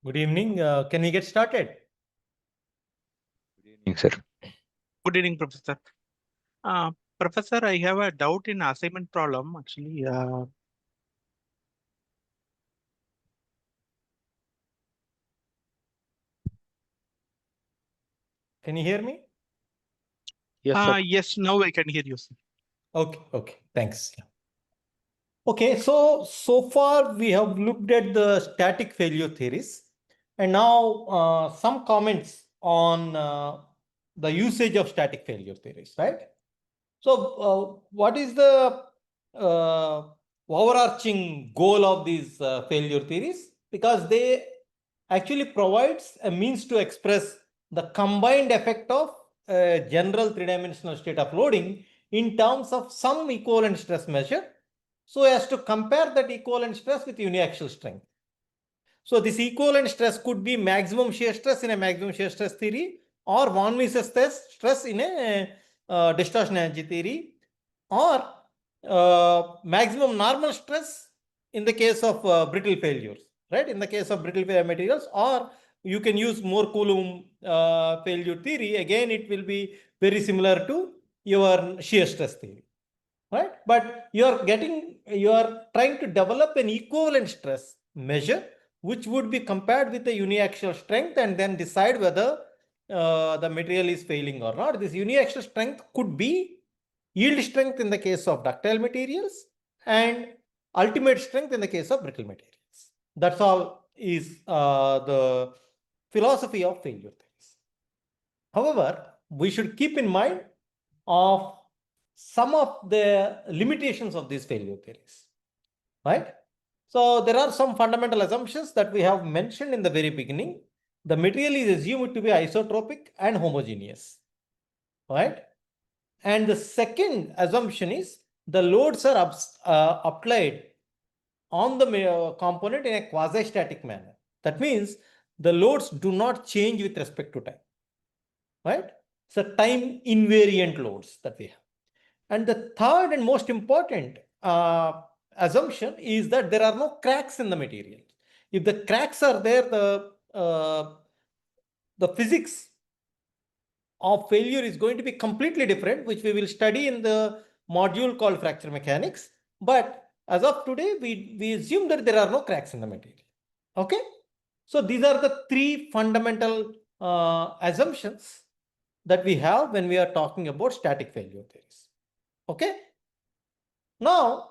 Good evening. Can we get started? Good evening, sir. Good evening, Professor. Uh, Professor, I have a doubt in assignment problem. Actually, Can you hear me? Yes, sir. yes, now I can hear you, sir. Okay. Thanks. Okay, so far we have looked at the static failure theories, and now some comments on the usage of static failure theories, right? So, what is the uh, overarching goal of these failure theories? Because they actually provides a means to express the combined effect of a general three-dimensional state of loading in terms of some equivalent stress measure, so as to compare that equivalent stress with uniaxial strength. So this equivalent stress could be maximum shear stress in a maximum shear stress theory, or von Mises stress in a distortion energy theory, or maximum normal stress in the case of brittle failures, right? In the case of brittle failure materials, or you can use more Coulomb failure theory. Again, it will be very similar to your shear stress theory, right? But you are trying to develop an equivalent stress measure which would be compared with the uniaxial strength and then decide whether the material is failing or not. This uniaxial strength could be yield strength in the case of ductile materials and ultimate strength in the case of brittle materials. That's all is the philosophy of failure theories. However, we should keep in mind of some of the limitations of these failure theories, right? So there are some fundamental assumptions that we have mentioned in the very beginning. The material is assumed to be isotropic and homogeneous, right? And the second assumption is the loads are applied on the component in a quasi-static manner. That means the loads do not change with respect to time, right? So time invariant loads that we have. And the third and most important assumption is that there are no cracks in the material. If the cracks are there, the physics of failure is going to be completely different, which we will study in the module called fracture mechanics. But as of today, we assume that there are no cracks in the material. Okay. So these are the three fundamental assumptions that we have when we are talking about static failure theories. Okay. Now,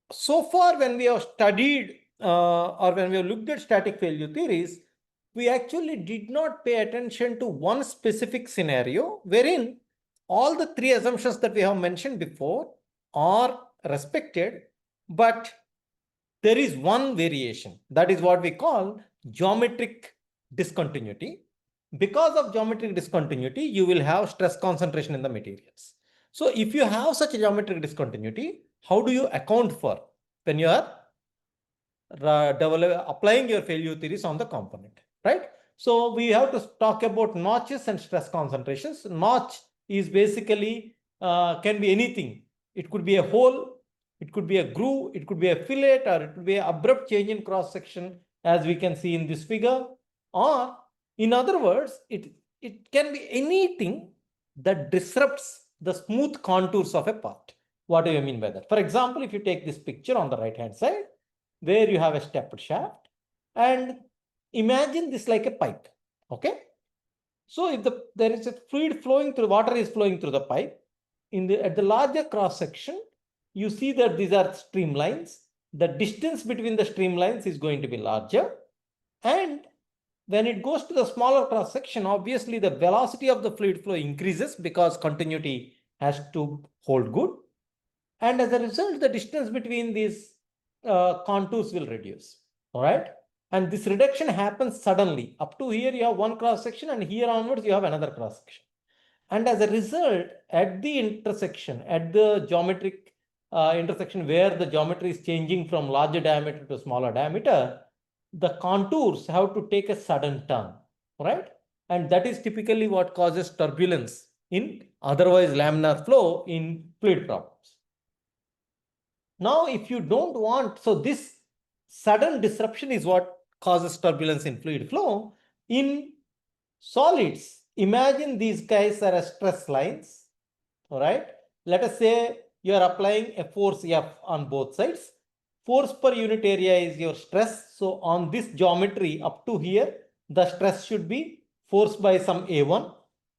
so far when we have studied or when we have looked at static failure theories, we actually did not pay attention to one specific scenario wherein all the three assumptions that we have mentioned before are respected, but there is one variation. That is what we call geometric discontinuity. Because of geometric discontinuity, you will have stress concentration in the materials. So if you have such a geometric discontinuity, how do you account for when you are applying your failure theories on the component, right? So we have to talk about notches and stress concentrations. Notch is basically can be anything. It could be a hole, it could be a groove, it could be a fillet, or it could be an abrupt change in cross section, as we can see in this figure. Or in other words, it can be anything that disrupts the smooth contours of a part. What do you mean by that? For example, if you take this picture on the right hand side, where you have a stepped shaft, and imagine this like a pipe. Okay. So if there is a fluid flowing through, water is flowing through the pipe, at the larger cross section, you see that these are streamlines. The distance between the streamlines is going to be larger, and when it goes to the smaller cross section, obviously the velocity of the fluid flow increases because continuity has to hold good, and as a result, the distance between these contours will reduce. All right. And this reduction happens suddenly. Up to here, you have one cross section, and here onwards, you have another cross section. And as a result, at the intersection, at the geometric intersection where the geometry is changing from larger diameter to smaller diameter, the contours have to take a sudden turn, right? And that is typically what causes turbulence in otherwise laminar flow in fluid problems. Now, if you don't want, so this sudden disruption is what causes turbulence in fluid flow. In solids, imagine these guys are as stress lines, all right? Let us say you are applying a force F on both sides. Force per unit area is your stress. So on this geometry up to here, the stress should be force by some A1.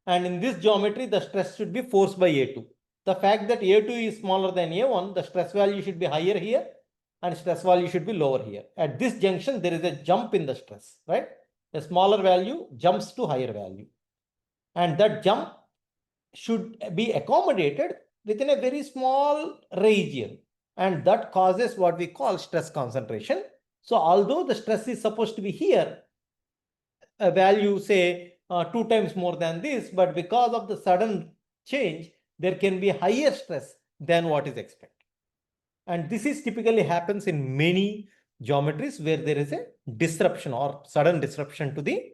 And in this geometry, the stress should be force by A2. The fact that A2 is smaller than A1, the stress value should be higher here and stress value should be lower here. At this junction, there is a jump in the stress, right? A smaller value jumps to higher value. And that jump should be accommodated within a very small region. And that causes what we call stress concentration. So although the stress is supposed to be here, a value say 2 times more than this, but because of the sudden change, there can be higher stress than what is expected. And this is typically happens in many geometries where there is a disruption or sudden disruption to the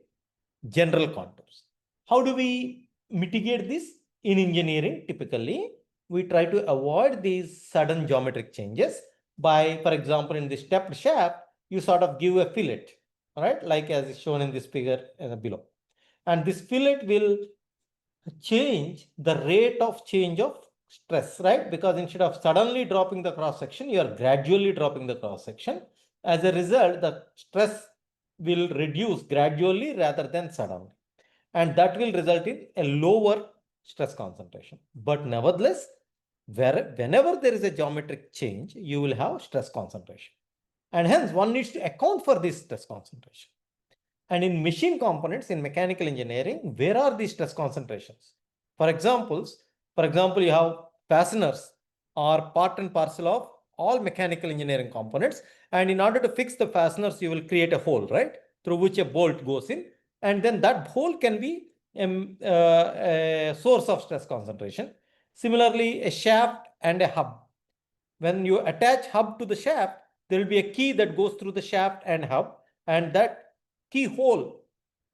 general contours. How do we mitigate this? In engineering, typically, we try to avoid these sudden geometric changes by, for example, in the stepped shaft, you sort of give a fillet, all right, like as is shown in this figure below. And this fillet will change the rate of change of stress, right? Because instead of suddenly dropping the cross section, you are gradually dropping the cross section. As a result, the stress will reduce gradually rather than suddenly. And that will result in a lower stress concentration. But nevertheless, whenever there is a geometric change, you will have stress concentration. And hence, one needs to account for this stress concentration. And in machine components, in mechanical engineering, where are these stress concentrations? For example, you have fasteners are part and parcel of all mechanical engineering components. And in order to fix the fasteners, you will create a hole, right? Through which a bolt goes in. And then that hole can be a source of stress concentration. Similarly, a shaft and a hub. When you attach hub to the shaft, there will be a key that goes through the shaft and hub. And that keyhole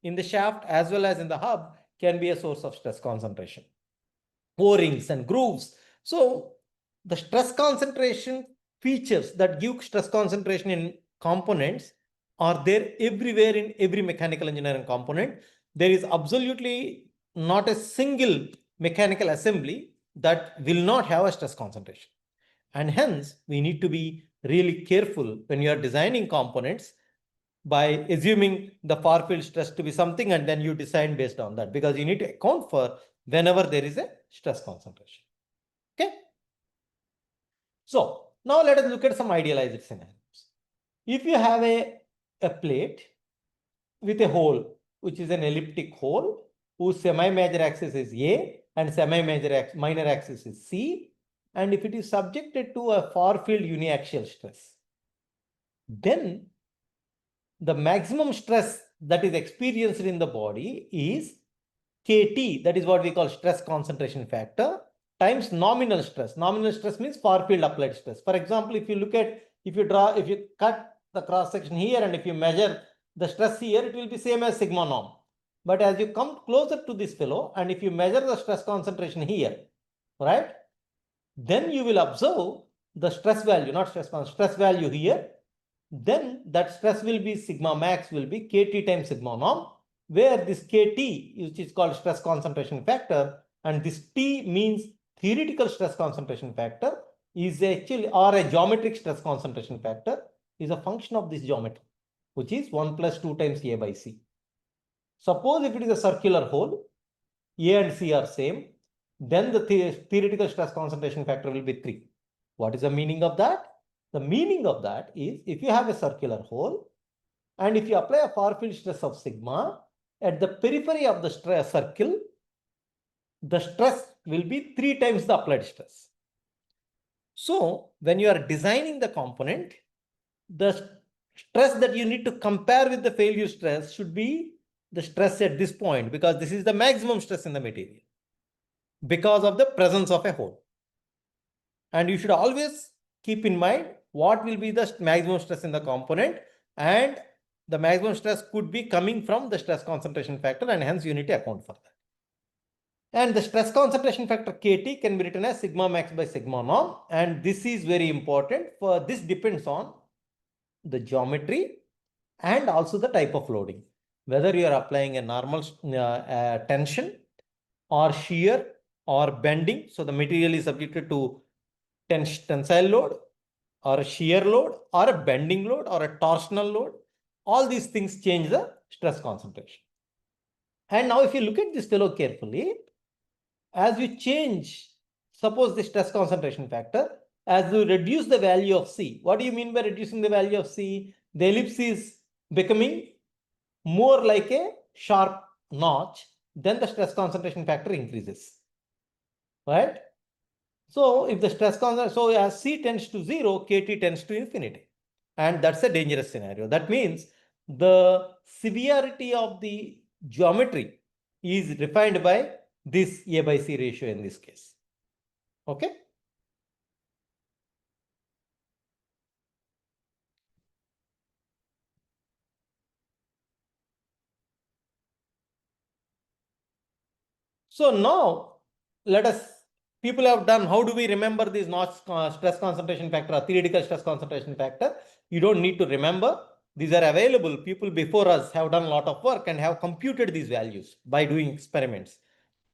in the shaft as well as in the hub can be a source of stress concentration. O-rings and grooves. So the stress concentration features that give stress concentration in components are there everywhere in every mechanical engineering component. There is absolutely not a single mechanical assembly that will not have a stress concentration. And hence, we need to be really careful when you are designing components by assuming the far field stress to be something and then you design based on that, because you need to account for whenever there is a stress concentration. Okay. So now let us look at some idealized scenarios. If you have a plate with a hole, which is an elliptic hole, whose semi-major axis is A and minor axis is C, and if it is subjected to a far field uniaxial stress, then the maximum stress that is experienced in the body is Kt, that is what we call stress concentration factor, times nominal stress. Nominal stress means far field applied stress. For example, if you cut the cross section here and if you measure the stress here, it will be same as sigma norm. But as you come closer to this fellow and if you measure the stress concentration here, right, then you will observe the stress value, not stress value here. Then that stress will be sigma max will be Kt times sigma norm, where this Kt, which is called stress concentration factor, and this T means theoretical stress concentration factor, is actually, or a geometric stress concentration factor, is a function of this geometry, which is 1 plus 2 times A by C. Suppose if it is a circular hole, A and C are same, then the theoretical stress concentration factor will be 3. What is the meaning of that? The meaning of that is if you have a circular hole and if you apply a far field stress of sigma at the periphery of the circle, the stress will be 3 times the applied stress. So when you are designing the component, the stress that you need to compare with the failure stress should be the stress at this point, because this is the maximum stress in the material because of the presence of a hole. And you should always keep in mind what will be the maximum stress in the component, and the maximum stress could be coming from the stress concentration factor, and hence you need to account for that. And the stress concentration factor Kt can be written as sigma max by sigma norm, and this is very important. For this depends on the geometry and also the type of loading. Whether you are applying a normal tension or shear or bending. So the material is subjected to tensile load or a shear load or a bending load or a torsional load. All these things change the stress concentration. And now if you look at this fellow carefully, as we change, suppose the stress concentration factor, as you reduce the value of C. What do you mean by reducing the value of C? The ellipse is becoming more like a sharp notch, then the stress concentration factor increases, right? So if the stress concentration, so as C tends to 0, KT tends to infinity. And that's a dangerous scenario. That means the severity of the geometry is defined by this A by C ratio in this case. Okay. So now let us, people have done, how do we remember these notch stress concentration factor or theoretical stress concentration factor? You don't need to remember. These are available. People before us have done a lot of work and have computed these values by doing experiments.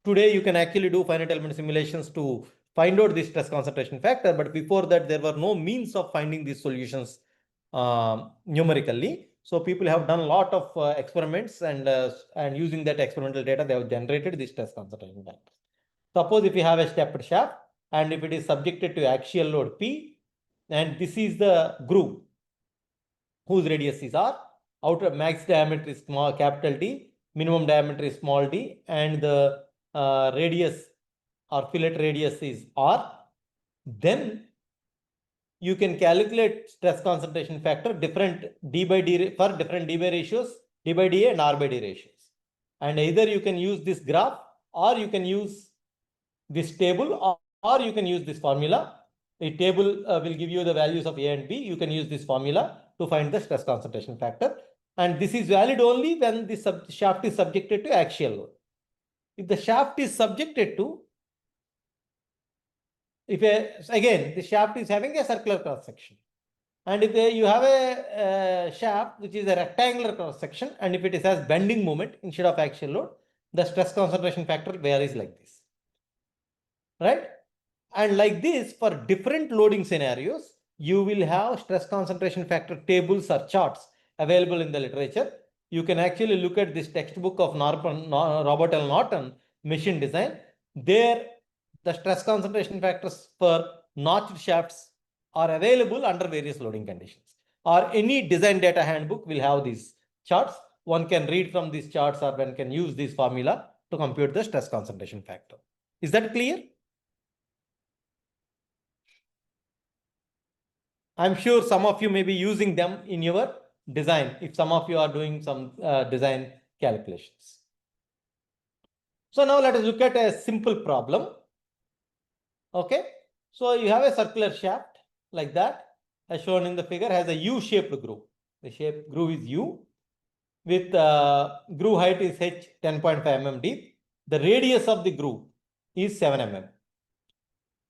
Today, you can actually do finite element simulations to find out this stress concentration factor. But before that, there were no means of finding these solutions numerically. So people have done a lot of experiments, and using that experimental data, they have generated this stress concentration factor. Suppose if you have a stepped shaft and if it is subjected to axial load P, and this is the groove whose radius is R, outer max diameter is small capital D, minimum diameter is small d, and the radius or fillet radius is R, then you can calculate stress concentration factor different D by D for different D by ratios, D by dA and R by D ratios. And either you can use this graph or you can use this table or you can use this formula. The table will give you the values of A and B. You can use this formula to find the stress concentration factor. And this is valid only when the shaft is subjected to axial load. If the shaft is subjected to, again, the shaft is having a circular cross section. And if you have a shaft which is a rectangular cross section, and if it has bending moment instead of axial load, the stress concentration factor varies like this, right? And like this, for different loading scenarios, you will have stress concentration factor tables or charts available in the literature. You can actually look at this textbook of Robert L. Norton, Machine Design. There, the stress concentration factors for notched shafts are available under various loading conditions. Or any design data handbook will have these charts. One can read from these charts or one can use this formula to compute the stress concentration factor. Is that clear? I'm sure some of you may be using them in your design if some of you are doing some design calculations. So now let us look at a simple problem. Okay, so you have a circular shaft like that, as shown in the figure, has a U-shaped groove. The shape groove is U with groove height is H 10.5 mm deep. The radius of the groove is 7 mm.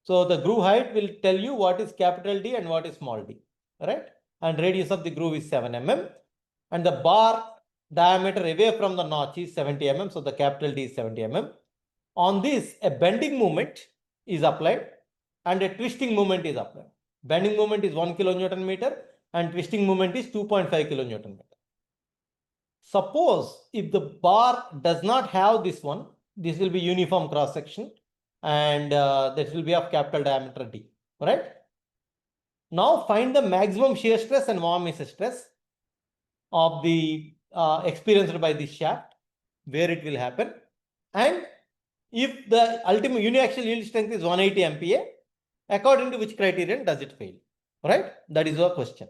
So the groove height will tell you what is capital D and what is small d, right? And radius of the groove is 7 mm. And the bar diameter away from the notch is 70 mm. So the capital D is 70 mm. On this, a bending moment is applied and a twisting moment is applied. Bending moment is 1 kilonewton meter and twisting moment is 2.5 kilonewton meter. Suppose if the bar does not have this one, this will be uniform cross section and that will be of capital diameter D, right? Now find the maximum shear stress and von Mises stress of the experienced by this shaft, where it will happen, and if the ultimate uniaxial yield strength is 180 MPa, according to which criterion does it fail, right? That is our question.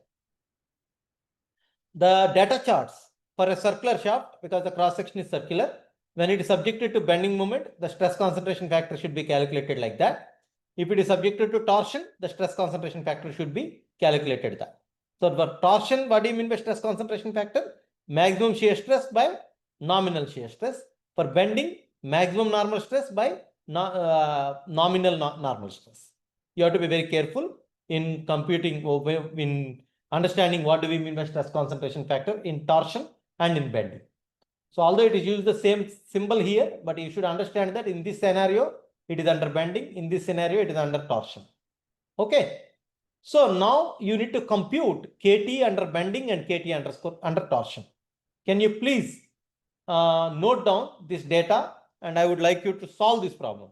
The data charts for a circular shaft, because the cross section is circular, when it is subjected to bending moment, the stress concentration factor should be calculated like that. If it is subjected to torsion, the stress concentration factor should be calculated that. So for torsion, what do you mean by stress concentration factor? Maximum shear stress by nominal shear stress. For bending, maximum normal stress by nominal normal stress. You have to be very careful in computing, in understanding what do we mean by stress concentration factor in torsion and in bending. So although it is used the same symbol here, but you should understand that in this scenario, it is under bending. In this scenario, it is under torsion. Okay. So now you need to compute KT under bending and KT under torsion. Can you please note down this data, and I would like you to solve this problem.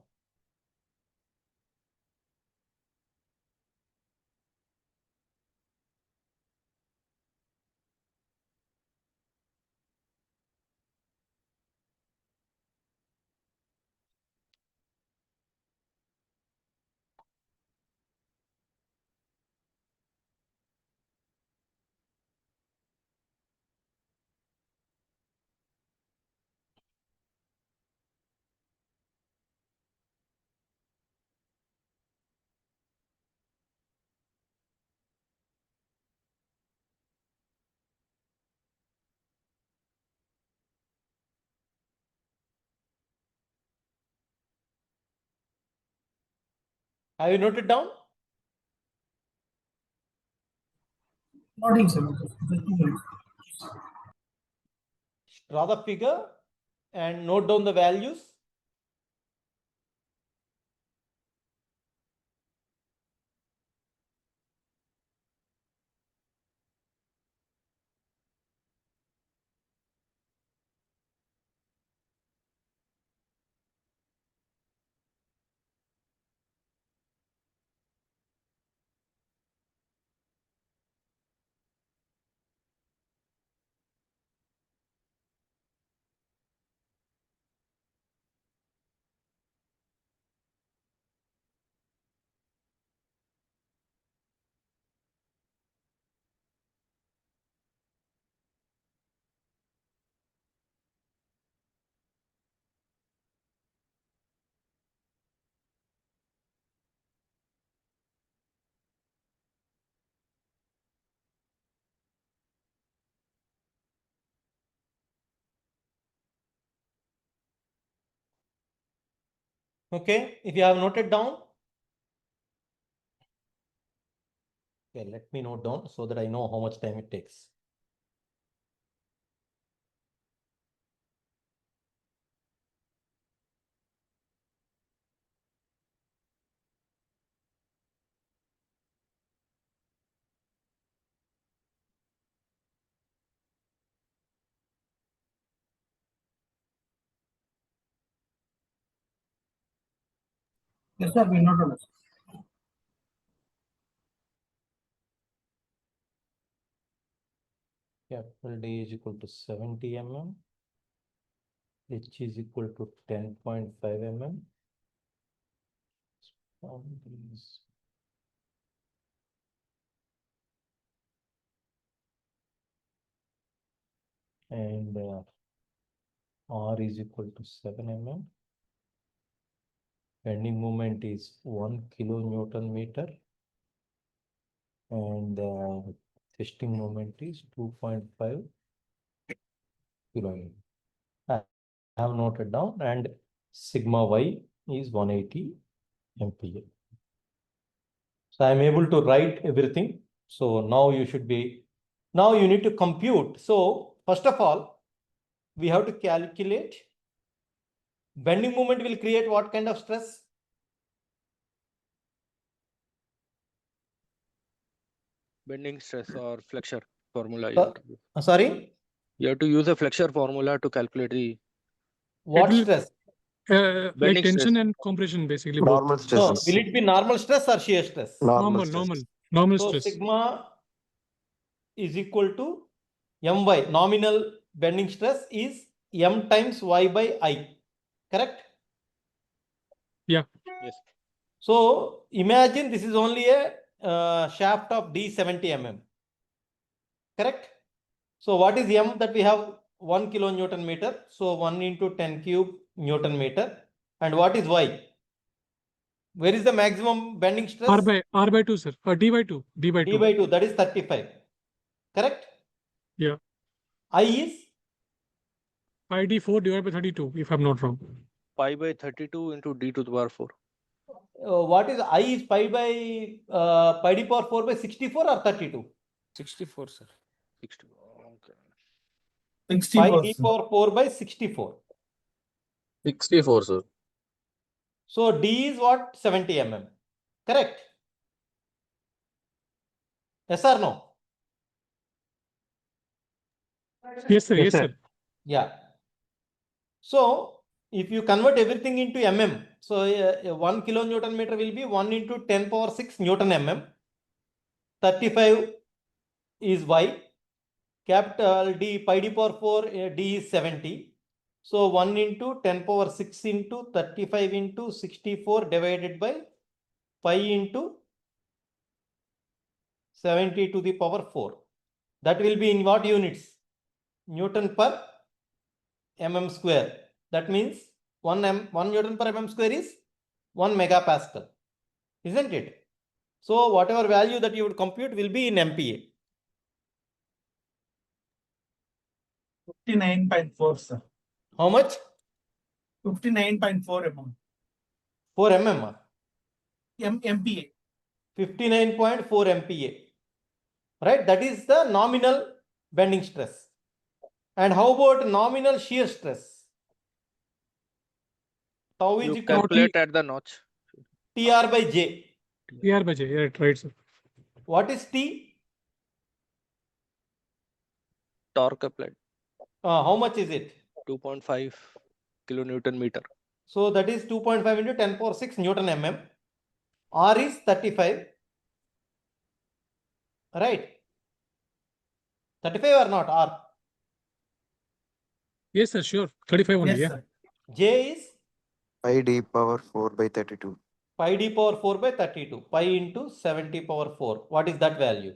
Have you noted down? Noting, sir. Draw the figure and note down the values. Okay, if you have noted down, okay, let me note down so that I know how much time it takes. Yes, sir, we noted. Capital D is equal to 70 mm. H is equal to 10.5 mm. And R is equal to 7 mm. Bending moment is 1 kilonewton meter. And testing moment is 2.5 kilonewton. I have noted down, and sigma y is 180 MPa. So I am able to write everything. So now you should be, now you need to compute. So first of all, we have to calculate bending moment will create what kind of stress? Bending stress or flexure formula. You have to use. Sorry, You have to use a flexure formula to calculate the what will- stress? Like bending tension stress. and compression, basically. Normal Both. No, stress. will it be normal stress or shear stress? Normal Normal So stress. sigma is equal to my, nominal bending stress is m times y by I, correct? Yes. So imagine this is only a shaft of D 70 mm, correct? So what is m that we have? 1 kilonewton meter. So 1 into 10 cube Newton meter. And what is y? Where is the maximum bending stress? R by 2, sir. D by 2. D by 2. D by 2, that is 35, correct? Yeah. I is? Pi d 4 divided by 32, if I'm not wrong. Pi by 32 into d to the power 4. What is I is pi by pi d power 4 by 64 or 32? 64, sir. 60. Okay. 64, 5d sir. power 4 by 64. 64, sir. So D is what? 70 mm. Correct? Yes or no? Yes, sir. Yes, Yes, sir. sir. Yeah. So if you convert everything into mm, so 1 kilonewton meter will be 1 into 10 power 6 Newton mm. 35 is Y. Capital D, pi d power 4, D is 70. So 1 into 10 power 6 into 35 into 64 divided by pi into 70 to the power 4. That will be in what units? Newton per mm square. That means 1 Newton per mm square is 1 megapascal. Isn't it? So whatever value that you would compute will be in MPa. 59.4, sir. How much? 59.4 mm. 4 mm. MPa. 59.4 MPa. Right? That is the nominal bending stress. And how about nominal shear stress? Tau is You equal to calculate at the notch. TR by J. PR by J. Yeah, right, sir. What is T? Torque applied. How much is it? 2.5 kilonewton meter. So that is 2.5 into 10 power 6 Newton mm. R is 35. Right? 35 or not? R. Yes, sir. Sure. 35 only. Yes, Yeah. sir. J is Pi d power 4 by 32. pi d power 4 by 32. Pi into 70 power 4. What is that value?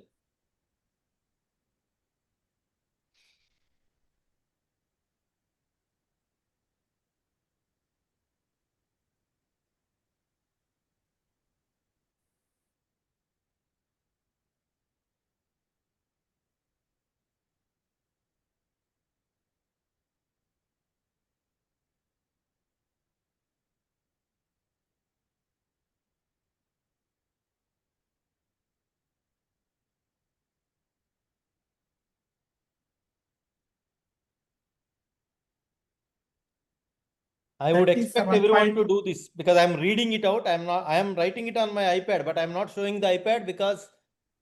I would expect 37 everyone to point- do this because I'm reading it out. I am writing it on my iPad, but I'm not showing the iPad because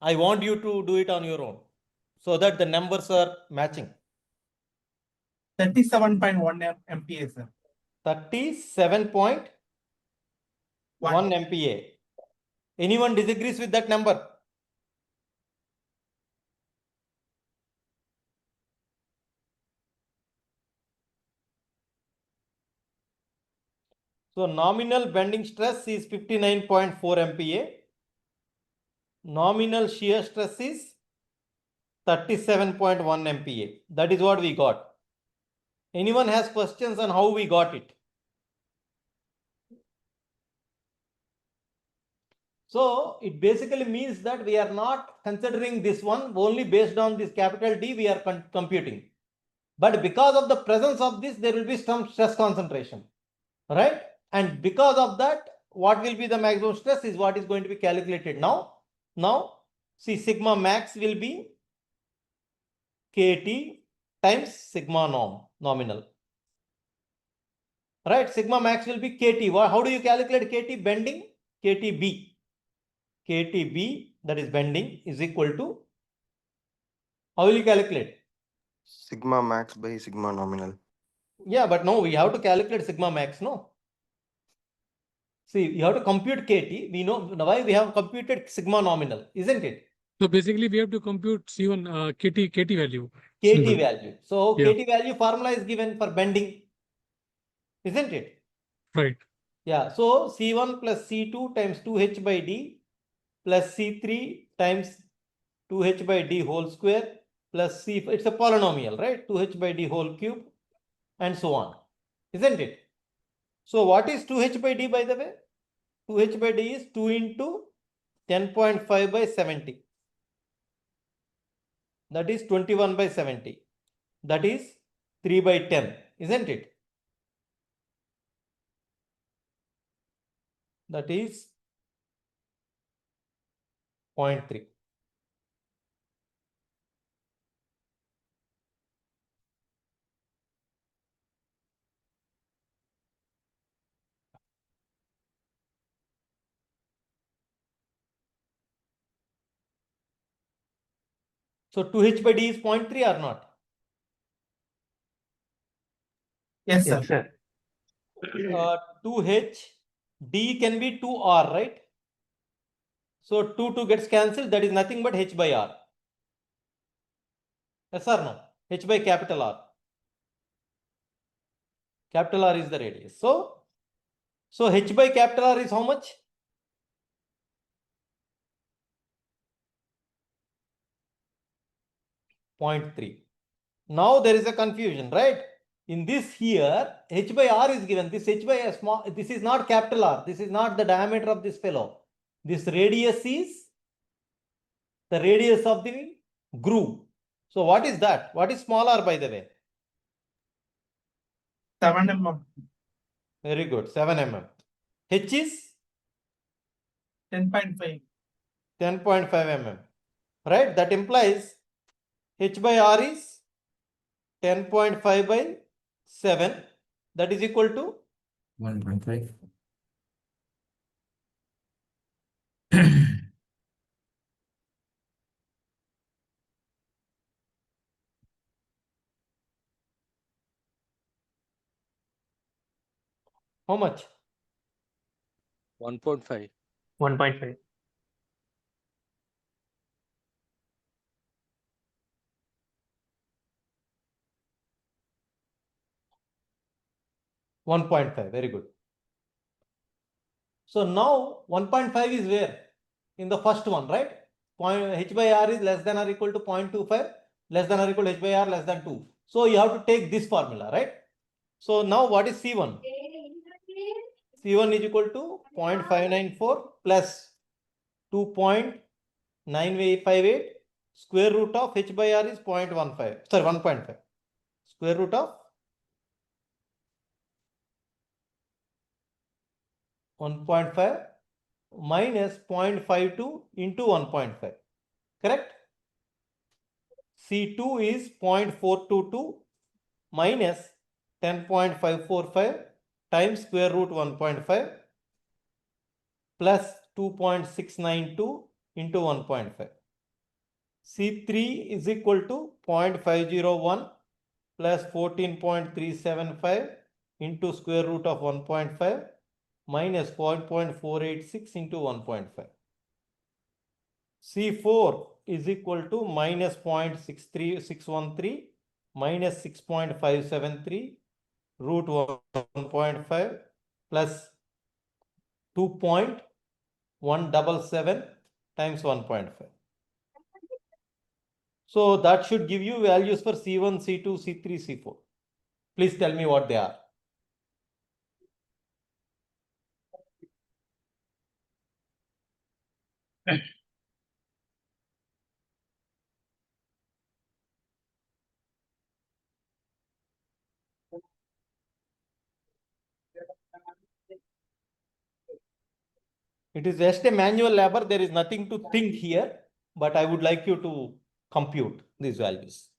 I want you to do it on your own so that the numbers are matching. 37.1 MPa, sir. 37.1 MPa. Anyone disagrees with that number? So nominal bending stress is 59.4 MPa. Nominal shear stress is 37.1 MPa. That is what we got. Anyone has questions on how we got it? So it basically means that we are not considering this one only based on this capital D we are computing. But because of the presence of this, there will be some stress concentration, right? And because of that, what will be the maximum stress is what is going to be calculated now. Now, see, sigma max will be KT times sigma norm, nominal. Right? Sigma max will be KT. How do you calculate KT? Bending, KTB. KTB, that is bending, is equal to, how will you calculate? Sigma max by sigma nominal. Yeah, but no, we have to calculate sigma max, no? See, you have to compute KT. We know why we have computed sigma nominal, isn't it? So basically, we have to compute C1 KT value. KT value. So Yeah. KT value formula is given for bending, isn't it? Right. Yeah. So C1 plus C2 times 2H by D plus C3 times 2H by D whole square plus C. It's a polynomial, right? 2H by D whole cube and so on, isn't it? So what is 2H by D, by the way? 2H by D is 2 into 10.5 by 70. That is 21 by 70. That is 3 by 10, isn't it? That is 0.3. So 2h by d is 0.3 or not? Yes, sir. Yes, sir. 2h d can be 2r, right? So 2 gets cancelled. That is nothing but h by r. Yes or no? H by capital R. Capital R is the radius. So h by capital R is how much? 0.3. Now there is a confusion, right? In this here, h by r is given. This h by a small, this is not capital R. This is not the diameter of this fellow. This radius is the radius of the groove. So what is that? What is small r, by the way? 7 mm. Very good, 7 mm. H is 10.5. 10.5 mm, right? That implies h by r is 10.5 by 7. That is equal to 1.5. how much? 1.5. 1.5. 1.5. Very good. So now 1.5 is where? In the first one, right? H by r is less than or equal to 0.25, less than or equal to h by r less than 2. So you have to take this formula, right? So now what is C1? C1 is equal to 0.594 plus 2.958. Square root of h by r is 0.15. Sorry, 1.5. Square root of 1.5 minus 0.52 into 1.5. Correct? C2 is 0.422 minus 10.545 times square root 1.5 plus 2.692 into 1.5. C3 is equal to 0.501 plus 14.375 into square root of 1.5 minus 4.486 into 1.5. C4 is equal to minus 0.63613 minus 6.573 root 1.5 plus 2.177 times 1.5. So that should give you values for C1, C2, C3, C4. Please tell me what they are. It is just a manual labor. There is nothing to think here, but I would like you to compute these values.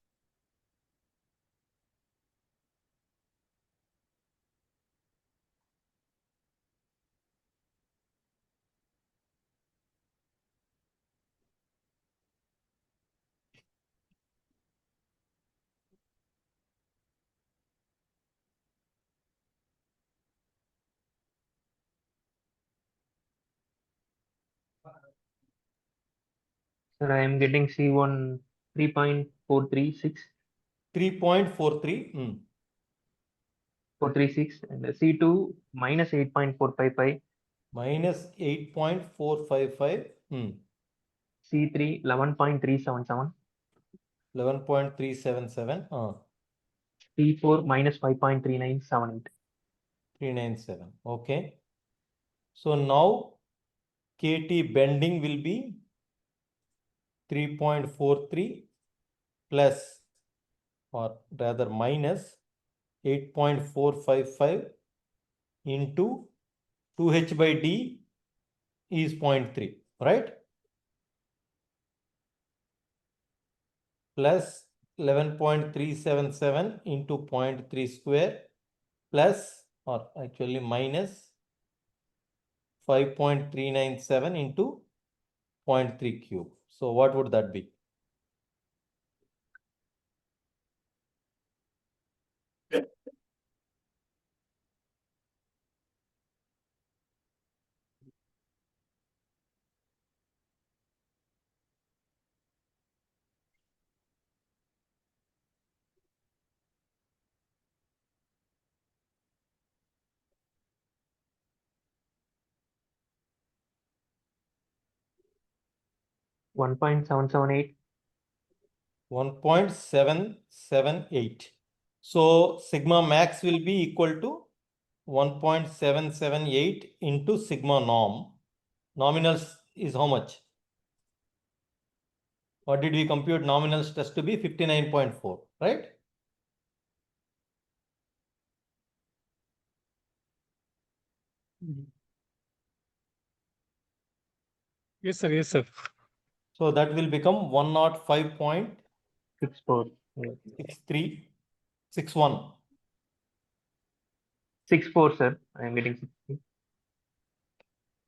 Sir, I am getting C1 3.436, 3.43. 436, and C2 minus 8.455, Minus 8.455. C3 11.377, 11.377. C4 minus 5.3978. 397. Okay. So now KT bending will be 3.43 plus, or rather minus 8.455 into 2h by d is 0.3, right? Plus 11.377 into 0.3 square plus, or actually minus 5.397 into 0.3 cube. So what would that be? 1.778. 1.778. So sigma max will be equal to 1.778 into sigma norm. Nominal is how much? What did we compute nominal stress to be? 59.4, right? Yes, sir. Yes, sir. So that will become 105.6361. 64. 64, sir. I am getting 60.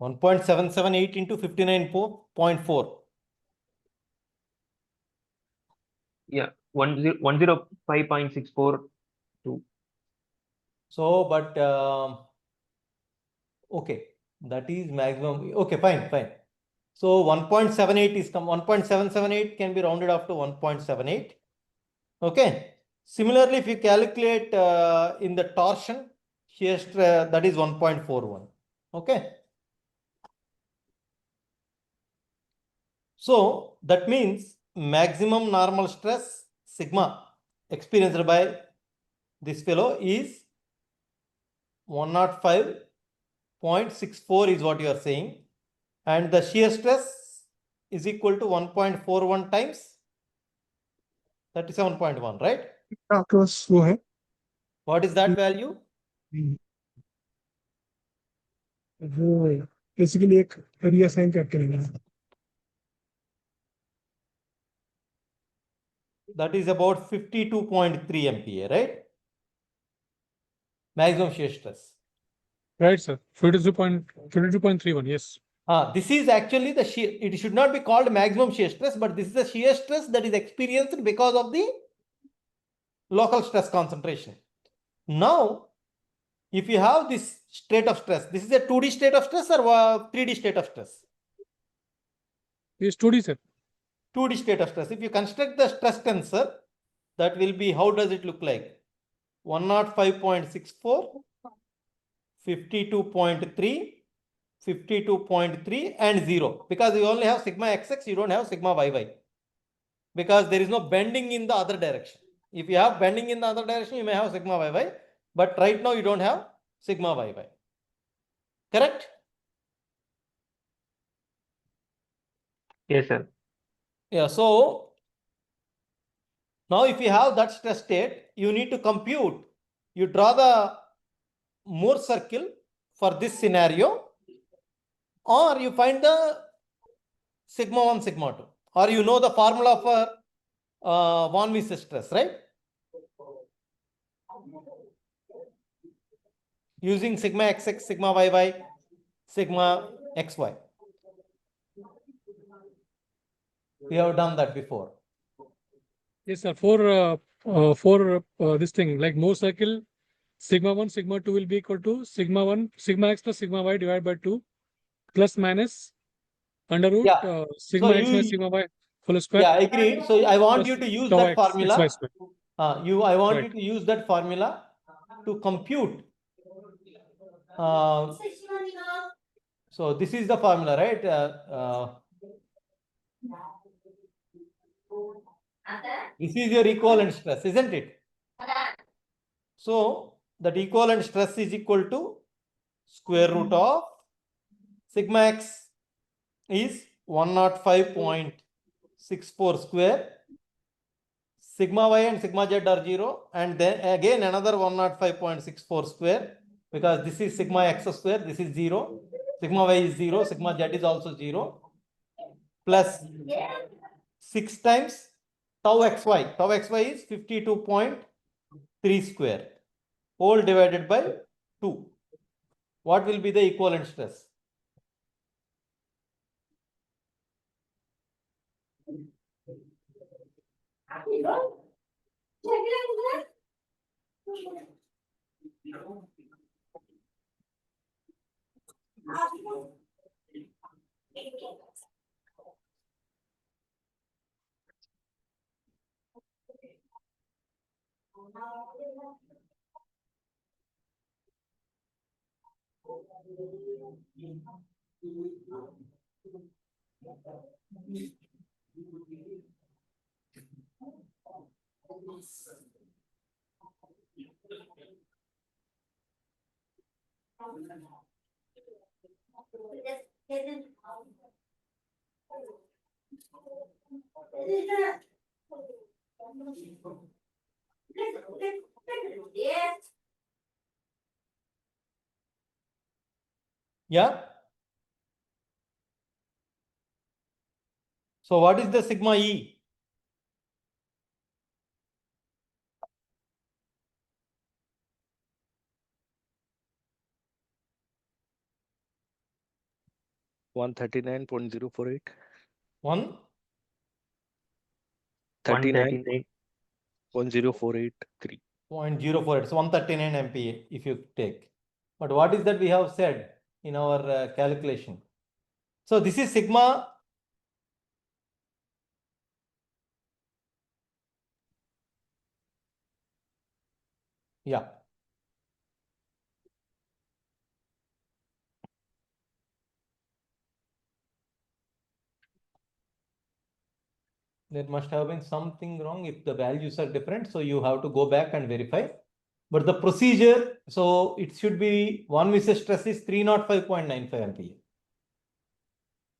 1.778 into 59.4. Yeah, 105.642. So, but okay, that is maximum. Okay, fine. So 1.78 is 1.778 can be rounded off to 1.78. Okay. Similarly, if you calculate in the torsion, shear stress, that is 1.41. Okay. So that means maximum normal stress sigma experienced by this fellow is 105.64 is what you are saying, and the shear stress is equal to 1.41 times 37.1, right? Across वो है What is that value? वो basically एक reassign करके लेना है. That is about 52.3 MPa, right? Maximum shear stress. Right, sir. 52.31. Yes. This is actually the shear. It should not be called maximum shear stress, but this is the shear stress that is experienced because of the local stress concentration. Now, if you have this state of stress, this is a 2D state of stress or 3D state of stress? Yes, 2D, sir. 2D state of stress. If you construct the stress tensor, that will be, how does it look like? 105.64, 52.3, 52.3 and 0. Because you only have sigma xx, you don't have sigma yy. Because there is no bending in the other direction. If you have bending in the other direction, you may have sigma yy. But right now you don't have sigma yy. Correct? Yes, sir. Yeah, so now if you have that stress state, you need to compute. You draw the Moore circle for this scenario, or you find the sigma 1, sigma 2, or you know the formula for von Mises stress, right? Using sigma xx, sigma yy, sigma xy. We have done that before. Yes, sir. For this thing, like Moore circle, sigma 1, sigma 2 will be equal to sigma 1, sigma x plus sigma y divided by 2 plus minus under root Yeah. sigma So x minus sigma y full square. Yeah, agreed. So I want plus you to use tau that x, formula. xy square. I want Right. you to use that formula to compute. So this is the formula, right? This is your equivalent stress, isn't it? So that equivalent stress is equal to square root of sigma x is 105.64 square. Sigma y and sigma z are 0, and then again another 105.64 square, because this is sigma x square, this is 0, sigma y is 0, sigma z is also 0, plus 6 times tau xy. Tau xy is 52.3 square, all divided by 2. What will be the equivalent stress? Yeah. So what is the sigma E? One 139.048. 1 139. 39.0483. 0.04. It's 139 MPa if you take. But what is that we have said in our calculation? So this is sigma. Yeah. There must have been something wrong if the values are different. So you have to go back and verify. But the procedure, so it should be 1 Mrs. stress is 305.95 MPa.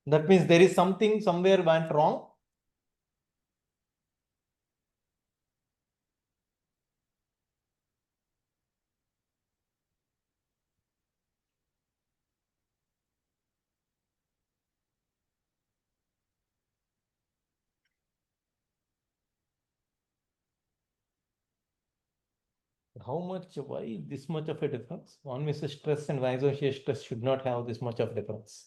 That means there is something somewhere went wrong. How much, why this much of a difference? 1 Mrs. stress and isosceles stress should not have this much of difference.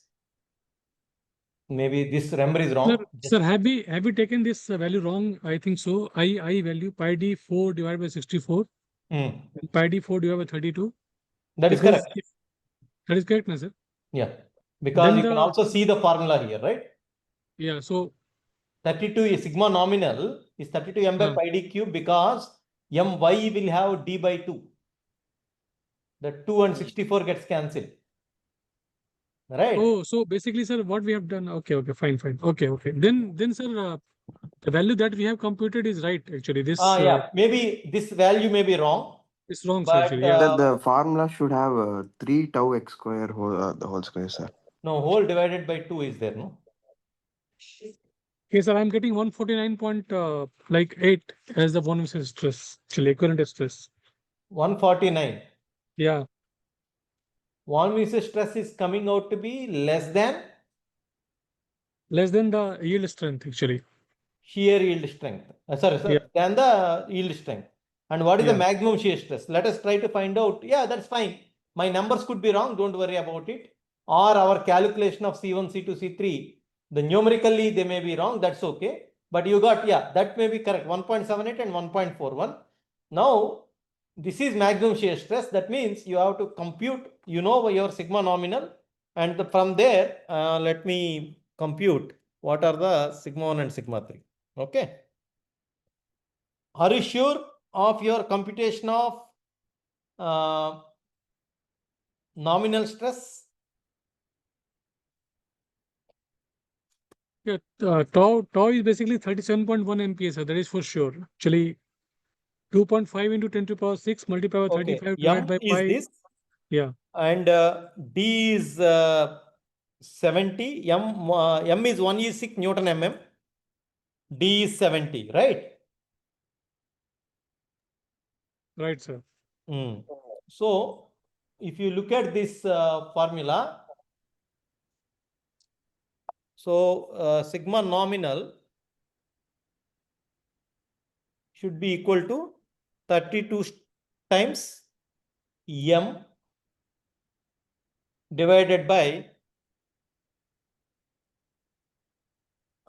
Maybe this number is wrong. Sir, have we taken this value wrong? I think so. I value pi d 4 divided by 64 Hmm. and pi d 4 divided by 32. That is Because correct. that is correct, no, sir? Yeah. Because Then you can also see the formula here, right? Yeah, so 32 is sigma nominal is 32 m by pi d cube because my will have d by 2. The 2 and 64 gets cancelled. Right? oh, so basically, sir, what we have done. Okay, fine. Okay. Then, sir, the value that we have computed is right. Actually, this Yeah. Maybe this value may be wrong. is wrong, sir. But Actually, yeah. Sir, the formula should have 3 tau x square the whole square, sir. no, whole divided by 2 is there, no? Okay, sir, I'm getting 149.8 as the one which is stress. Actually, equivalent stress. 149. Yeah, 1 Mrs. stress is coming out to be less than less than the yield strength. Actually, shear yield strength. Sorry, Yeah. than the yield strength. And what is the Yeah. maximum shear stress? Let us try to find out. Yeah, that's fine. My numbers could be wrong. Don't worry about it. Or our calculation of C1, C2, C3, the numerically they may be wrong. That's okay. But you got, yeah, that may be correct. 1.78 and 1.41. Now, this is maximum shear stress. That means you have to compute, your sigma nominal. And from there, let me compute what are the sigma 1 and sigma 3. Okay. Are you sure of your computation of nominal stress? yeah. Tau is basically 37.1 MPa, sir. That is for sure. Actually, 2.5 into 10 to the power 6 multiplied by 35 divided by is pi. this, Yeah, and D is 70. M is 1 is 6 Newton mm. D is 70, right? right, sir. So, if you look at this formula, so sigma nominal should be equal to 32 times M divided by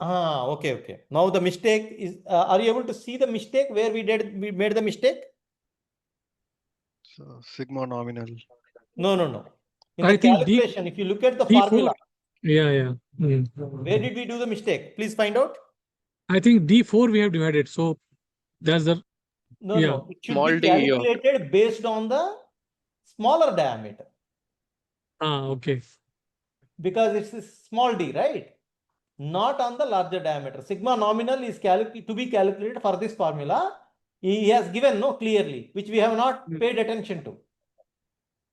okay. Now the mistake is, are you able to see the mistake where we made the mistake? So sigma nominal. No. In I the think calculation, if you look at the D4. formula, Yeah. where did we do the mistake? Please find out. I think D4 we have divided. So that's the No. It should Small be d, you have to- calculated based on the smaller diameter okay. because it's a small d, right? not on the larger diameter. Sigma nominal is to be calculated for this formula. He has given no clearly, which we have not paid attention to.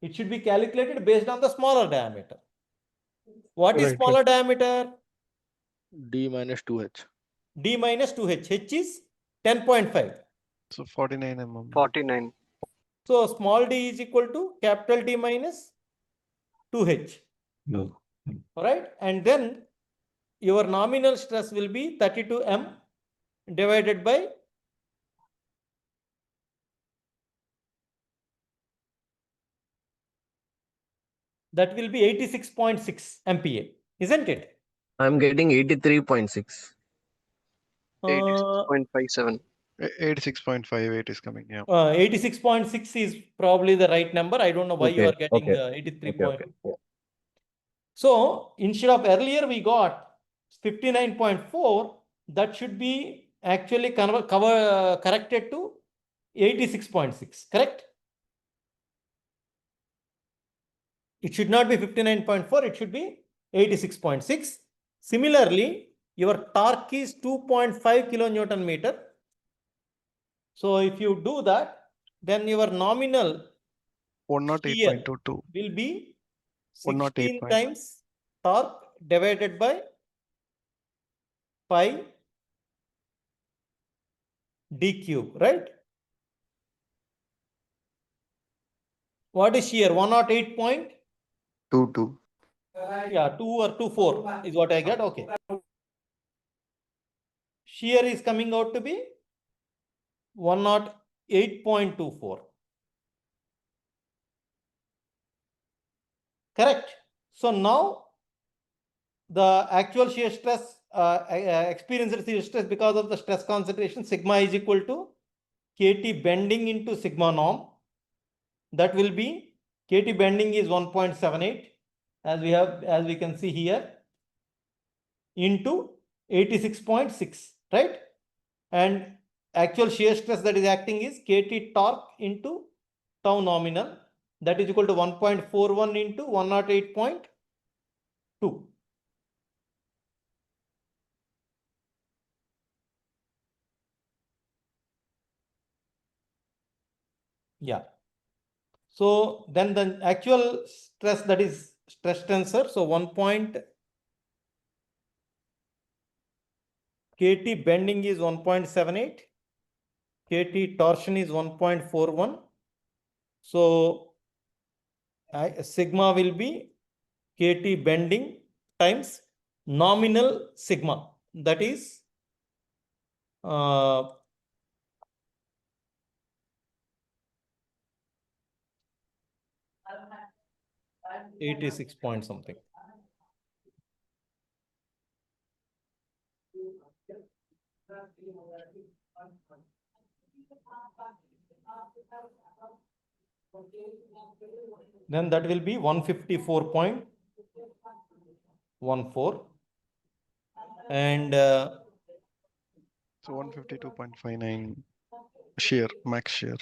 It should be calculated based on the smaller diameter. What is Right, smaller diameter? D minus 2H. D minus 2H. H is 10.5. So 49 mm. 49. So small d is equal to capital D minus 2H. No. All right. And then your nominal stress will be 32 M divided by that will be 86.6 MPa, isn't it? I'm getting 83.6. Uh, 86.57. 86.58 is coming. Yeah. 86.6 is probably the right number. I don't know why you Okay, are getting okay, 83 Okay, point. okay. Yeah. So instead of earlier we got 59.4, that should be actually corrected to 86.6, correct? It should not be 59.4, it should be 86.6. Similarly, your torque is 2.5 kilonewton meter. So if you do that, then your nominal shear 108.22. will be 108 16 times torque divided by pi d cube, right? What is shear? 108. 2. Yeah, 2 or 24 is what I get. Okay. Shear is coming out to be 108.24. Correct. So now the actual shear stress, experienced shear stress because of the stress concentration, sigma is equal to KT bending into sigma norm. That will be KT bending is 1.78 as we can see here into 86.6, right? And actual shear stress that is acting is KT torque into tau nominal, that is equal to 1.41 into 108.2. Yeah. So then the actual stress, that is stress tensor. So 1. KT bending is 1.78. KT torsion is 1.41. So sigma will be KT bending times nominal sigma. That is 86 point something. Then that will be 154.14. And So 152.59 shear, max shear.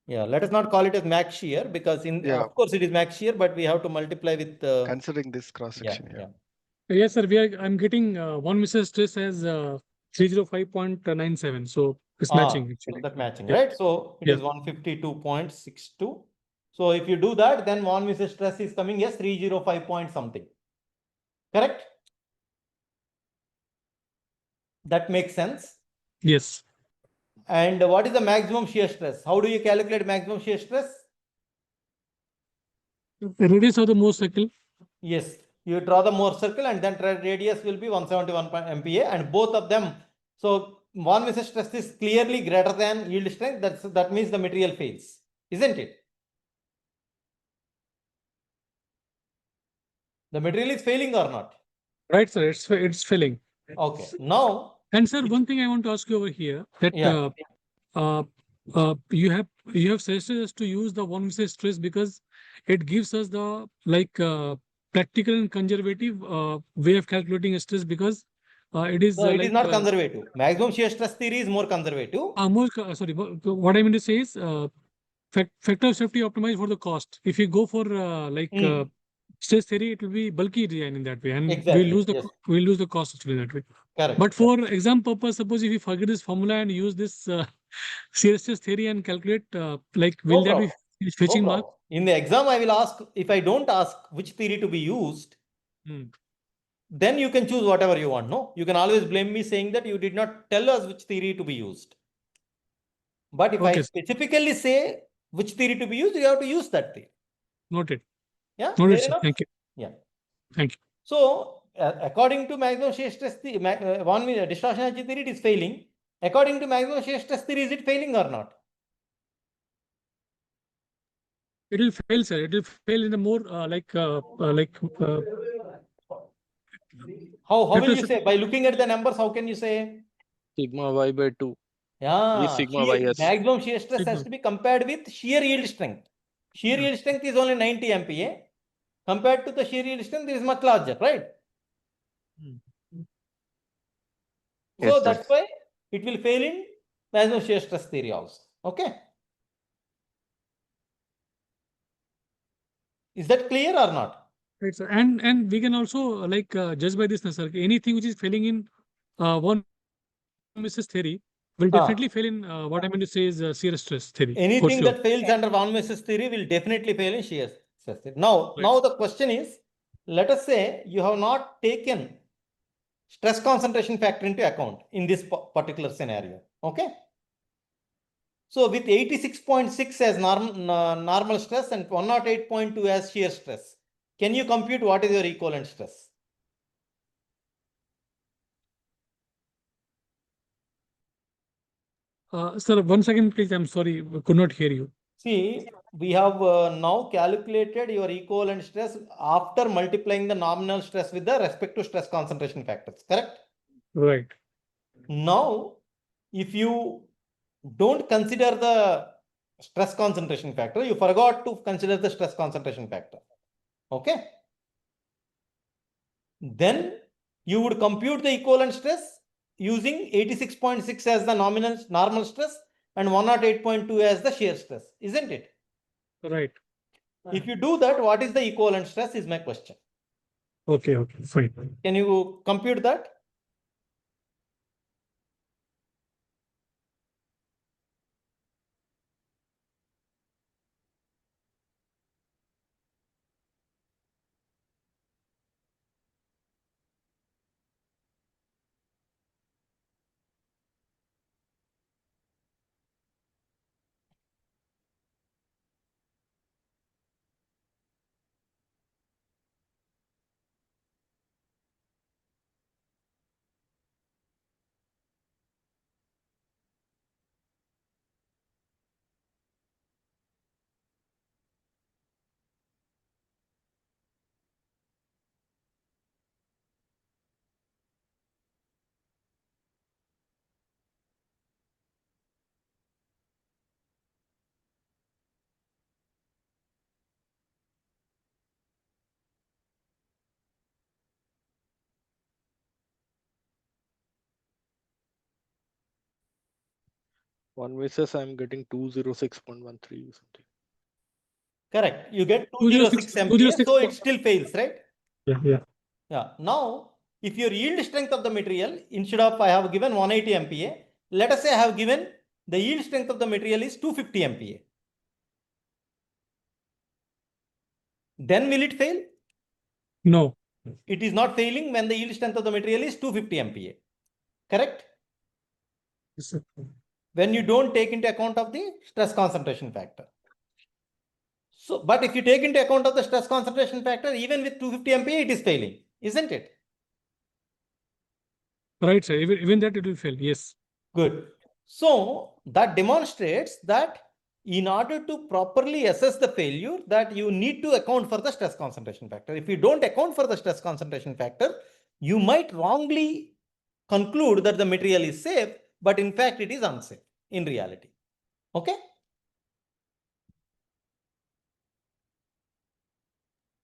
yeah, let us not call it as max shear because of course it is max shear, but we have to multiply with Considering this cross section. Yeah. Yes, sir. I'm getting one missile stress as 305.97. So it's matching So actually. that matching, Yeah. right? So it Yeah. is 152.62. So if you do that, then one missile stress is coming as 305 point something. Correct? That makes sense. Yes. And what is the maximum shear stress? How do you calculate maximum shear stress? The radius of the Moore circle. Yes, you draw the Moore circle and then radius will be 171 MPa and both of them. So one missile stress is clearly greater than yield strength. That means the material fails, isn't it? The material is failing or not? Right, sir. It's filling. Okay. Now. And sir, one thing I want to ask you over here that you have suggested us to use the one missile stress because it gives us the practical and conservative way of calculating stress because it is. No, it is not conservative. Maximum shear stress theory is more conservative. Sorry, what I mean to say is factor of safety optimized for the cost. If you go for stress theory, it will be bulky design in that way, and Exactly, we'll lose the yes. we'll lose the cost actually in that way. Correct. But for exam purpose, suppose if you forget this formula and use this shear stress theory and calculate, like, will there be fetching mark? In the exam, I will ask, if I don't ask which theory to be used, then you can choose whatever you want. No, you can always blame me saying that you did not tell us which theory to be used. But if I Okay. specifically say which theory to be used, you have to use that theory. Noted. Yeah, Noted, fair sir. enough? Thank you. Yeah. Thank you. So, according to maximum shear stress theory, one distortion energy theory, it is failing. According to maximum shear stress theory, is it failing or not? It will fail, sir. It will fail in the more How will you say? By looking at the numbers, how can you say? Sigma y by 2. Yeah, sigma ys. maximum shear stress has to be compared with shear yield strength. Shear yield strength is only 90 MPa. Compared to the shear yield strength, it is much larger, right? Yes, So sir. that's why it will fail in maximum shear stress theory also. Okay. Is that clear or not? Right, sir. And we can also judge by this, sir. Anything which is failing in one Mises theory will definitely fail in what I meant to say is shear stress theory. Anything that fails under von Mises theory will definitely fail in shear stress theory. Now the question is, let us say you have not taken stress concentration factor into account in this particular scenario. Okay. So with 86.6 as normal stress and 108.2 as shear stress, can you compute what is your equivalent stress? Sir, 1 second, please. I'm sorry, could not hear you. See, we have now calculated your equivalent stress after multiplying the nominal stress with the respective stress concentration factors, correct? Right. Now, if you don't consider the stress concentration factor, you forgot to consider the stress concentration factor. Okay. Then you would compute the equivalent stress using 86.6 as the normal stress and 108.2 as the shear stress, isn't it? Right. If you do that, what is the equivalent stress is my question. Okay, fine. Can you compute that? One Mises, I'm getting 206.13 something. Correct. You get 206 MPa, so it still fails, right? Yeah. Now, if your yield strength of the material, instead of I have given 180 MPa, let us say I have given the yield strength of the material is 250 MPa. Then will it fail? No. It is not failing when the yield strength of the material is 250 MPa. Correct? Yes, sir. When you don't take into account of the stress concentration factor. So, but if you take into account of the stress concentration factor, even with 250 MPa, it is failing, isn't it? Right, sir. Even that it will fail. Yes. Good. So that demonstrates that in order to properly assess the failure, that you need to account for the stress concentration factor. If you don't account for the stress concentration factor, you might wrongly conclude that the material is safe, but in fact it is unsafe in reality. Okay.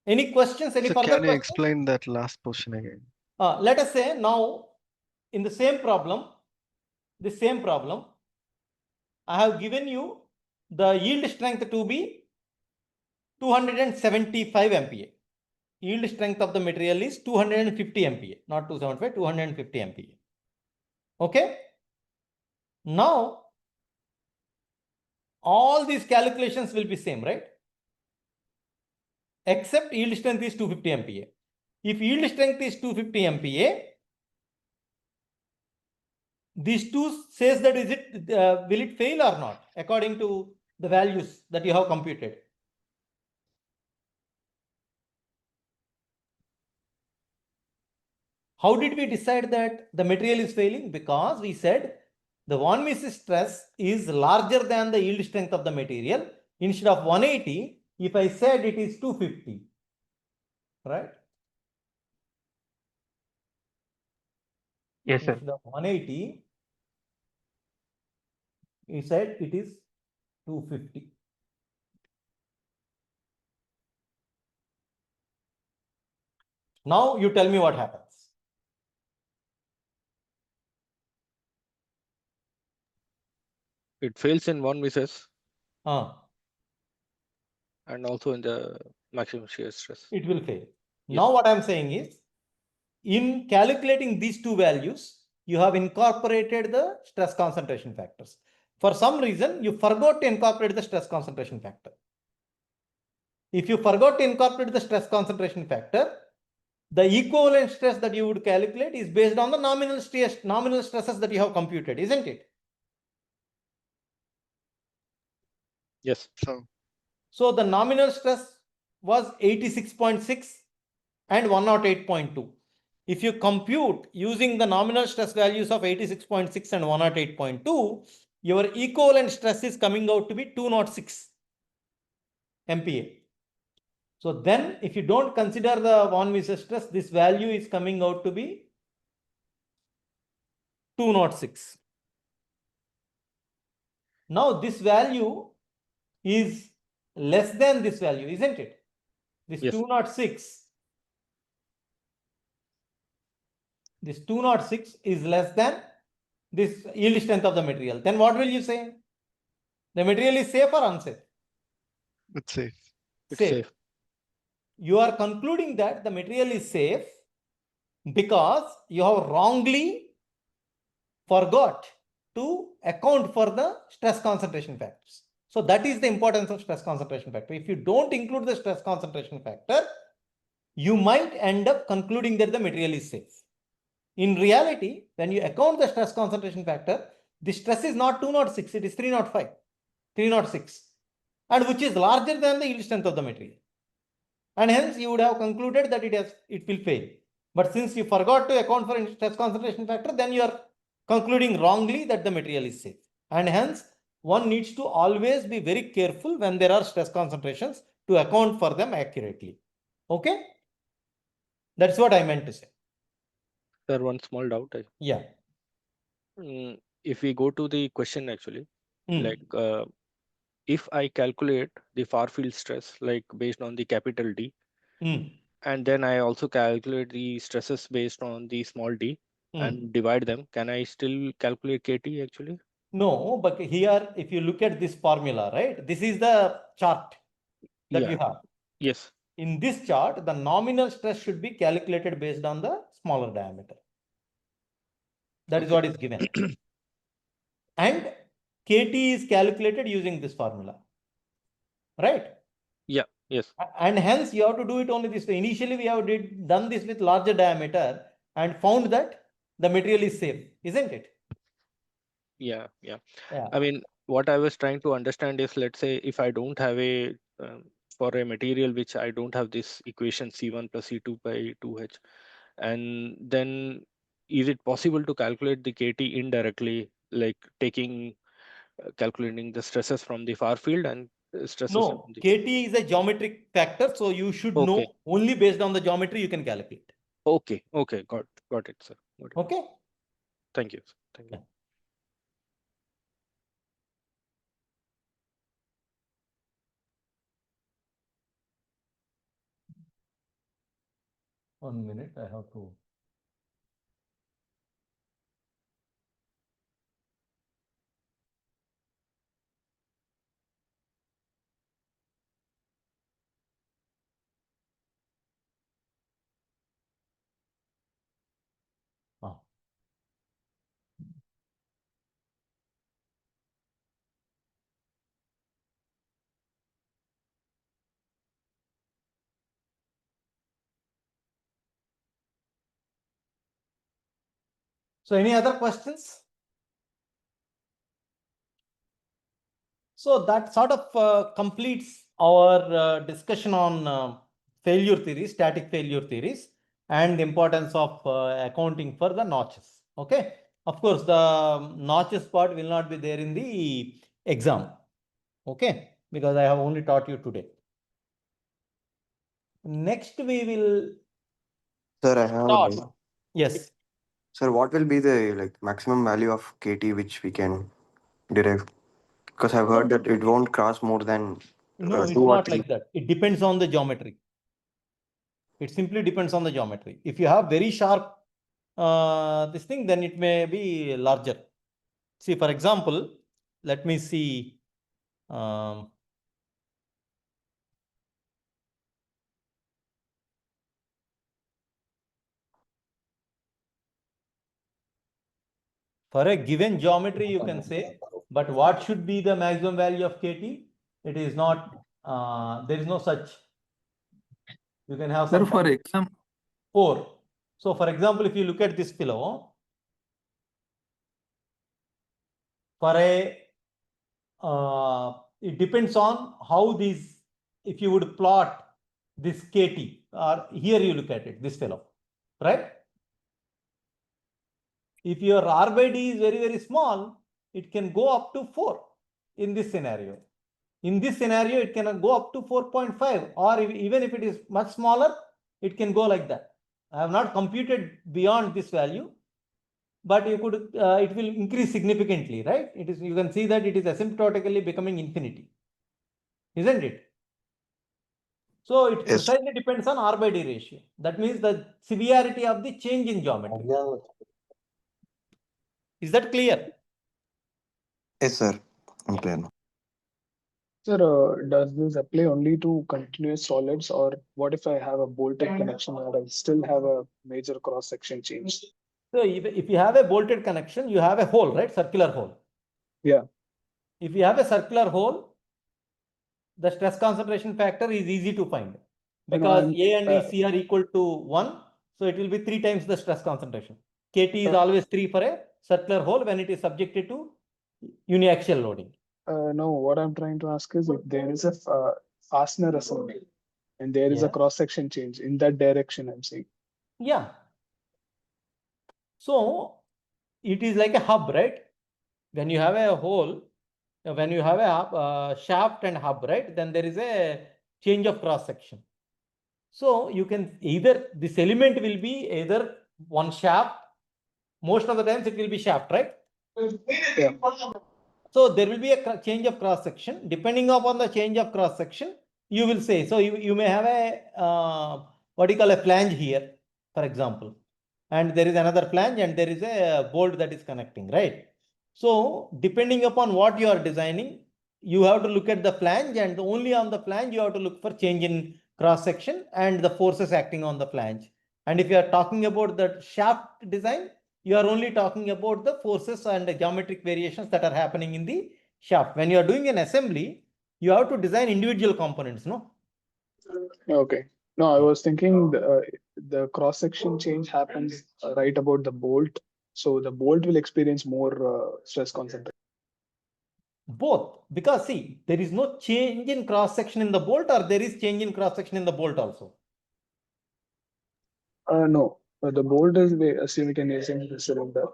Any questions? Any So further can you questions? explain that last portion again? Let us say now in the same problem, I have given you the yield strength to be 275 MPa. yield strength of the material is 250 MPa, not 275, 250 MPa. Okay. Now, all these calculations will be same, right? Except yield strength is 250 MPa. If yield strength is 250 MPa, these two says that is it will it fail or not according to the values that you have computed. How did we decide that the material is failing? Because we said the von Mises stress is larger than the yield strength of the material. Instead of 180, if I said it is 250, right? Yes, sir. Instead of 180, we said it is 250. Now you tell me what happens. It fails in one misses Ah, and also in the maximum shear stress. it will fail. Yes. Now what I am saying is, in calculating these two values, you have incorporated the stress concentration factors. For some reason, you forgot to incorporate the stress concentration factor. If you forgot to incorporate the stress concentration factor, the equivalent stress that you would calculate is based on the nominal stresses that you have computed, isn't it? Yes. So the nominal stress was 86.6 and 108.2. If you compute using the nominal stress values of 86.6 and 108.2, your equivalent stress is coming out to be 206 MPa. So then if you don't consider the von Mises stress, this value is coming out to be 206. Now this value is less than this value, isn't it? This Yes. 206. This 206 is less than this yield strength of the material. Then what will you say? The material is safe or unsafe? It's safe. It's Safe. safe. You are concluding that the material is safe because you have wrongly forgot to account for the stress concentration factors. So that is the importance of stress concentration factor. If you don't include the stress concentration factor, you might end up concluding that the material is safe. In reality, when you account the stress concentration factor, the stress is not 206, it is 305, 306, and which is larger than the yield strength of the material. And hence you would have concluded that it will fail. But since you forgot to account for stress concentration factor, then you are concluding wrongly that the material is safe. And hence one needs to always be very careful when there are stress concentrations to account for them accurately. Okay? That's what I meant to say. Sir, one small doubt. Yeah. If we go to the question actually, Hmm. like if I calculate the far field stress, like based on the capital D, Hmm. and then I also calculate the stresses based on the small d Hmm. and divide them, can I still calculate KT actually? No, but here, if you look at this formula, right, this is the chart that Yeah. you have. Yes. In this chart, the nominal stress should be calculated based on the smaller diameter. That is Okay. what is given. And KT is calculated using this formula, right? Yeah. Yes. And hence you have to do it only this way. Initially, we have done this with larger diameter and found that the material is safe, isn't it? Yeah. Yeah. Yeah. I mean, what I was trying to understand is, let's say if I don't have a for a material which I don't have this equation C1 plus C2 by 2H, and then is it possible to calculate the KT indirectly, like taking calculating the stresses from the far field and stresses No, from the KT is a geometric factor, so you should know okay. only based on the geometry you can calculate. Okay. Okay. Got it, sir. Got it. Okay. Thank you. Thank you. Yeah. 1 minute, I have to. So any other questions? So that sort of completes our discussion on failure theories, static failure theories, and the importance of accounting for the notches. Okay. Of course, the notches part will not be there in the exam. Okay. Because I have only taught you today. Next, we will Sir, I have a start. doubt. Yes. Sir, what will be the maximum value of KT which we can derive? Because I've heard that it won't cross more than No, it's 2 or not 3. like that. It depends on the geometry. It simply depends on the geometry. If you have very sharp this thing, then it may be larger. See, for example, let me see. For a given geometry, you can say, but what should be the maximum value of KT? It is not, there is no such. You can have Sir, some for exam, 4. So, for example, if you look at this fellow, for a, it depends on how these, if you would plot this KT, or here you look at it, this fellow, right? If your R by D is very, very small, it can go up to 4 in this scenario. In this scenario, it can go up to 4.5, or even if it is much smaller, it can go like that. I have not computed beyond this value, but you could, it will increase significantly, right? It is, you can see that it is asymptotically becoming infinity, isn't it? So it Yes. precisely depends on R by D ratio. That means the severity of the change in geometry. Is that clear? Yes, sir. I'm clear now. Sir, does this apply only to continuous solids, or what if I have a bolted connection and I still have a major cross-section change? So if you have a bolted connection, you have a hole, right? Circular hole. Yeah. If you have a circular hole, the stress concentration factor is easy to find because A and C are equal to 1. So it will be 3 times the stress concentration. KT is always 3 for a circular hole when it is subjected to uniaxial loading. No, what I'm trying to ask is if there is a fastener assembly and there is a Yeah. cross-section change in that direction, I'm saying. Yeah. So it is like a hub, right? When you have a hole, when you have a shaft and hub, right? Then there is a change of cross section. So you can either, this element will be either one shaft, most of the times it will be shaft, right? Yeah. So there will be a change of cross section. Depending upon the change of cross section, you will say, so you may have a, what you call a flange here, for example. And there is another flange and there is a bolt that is connecting, right? So depending upon what you are designing, you have to look at the flange, and only on the flange you have to look for change in cross section and the forces acting on the flange. And if you are talking about the shaft design, you are only talking about the forces and the geometric variations that are happening in the shaft. When you are doing an assembly, you have to design individual components, no? Okay. No, I was thinking the cross-section change happens right about the bolt. So the bolt will experience more stress concentration. Both, because see, there is no change in cross section in the bolt, or there is change in cross section in the bolt also. No, the bolt is simultaneous in the cylinder.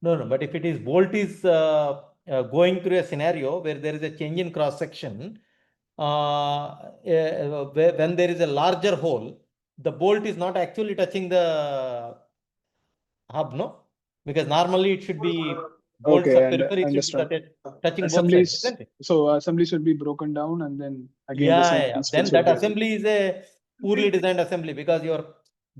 No, but if it is bolt is going through a scenario where there is a change in cross section, when there is a larger hole, the bolt is not actually touching the hub, no? Because normally it should be bolts Okay, of and periphery should be understand. touching both sides, Assemblies, isn't it? so assemblies will be broken down and then again the Yeah, same yeah. Then principles that will be assembly is a poorly designed assembly, because your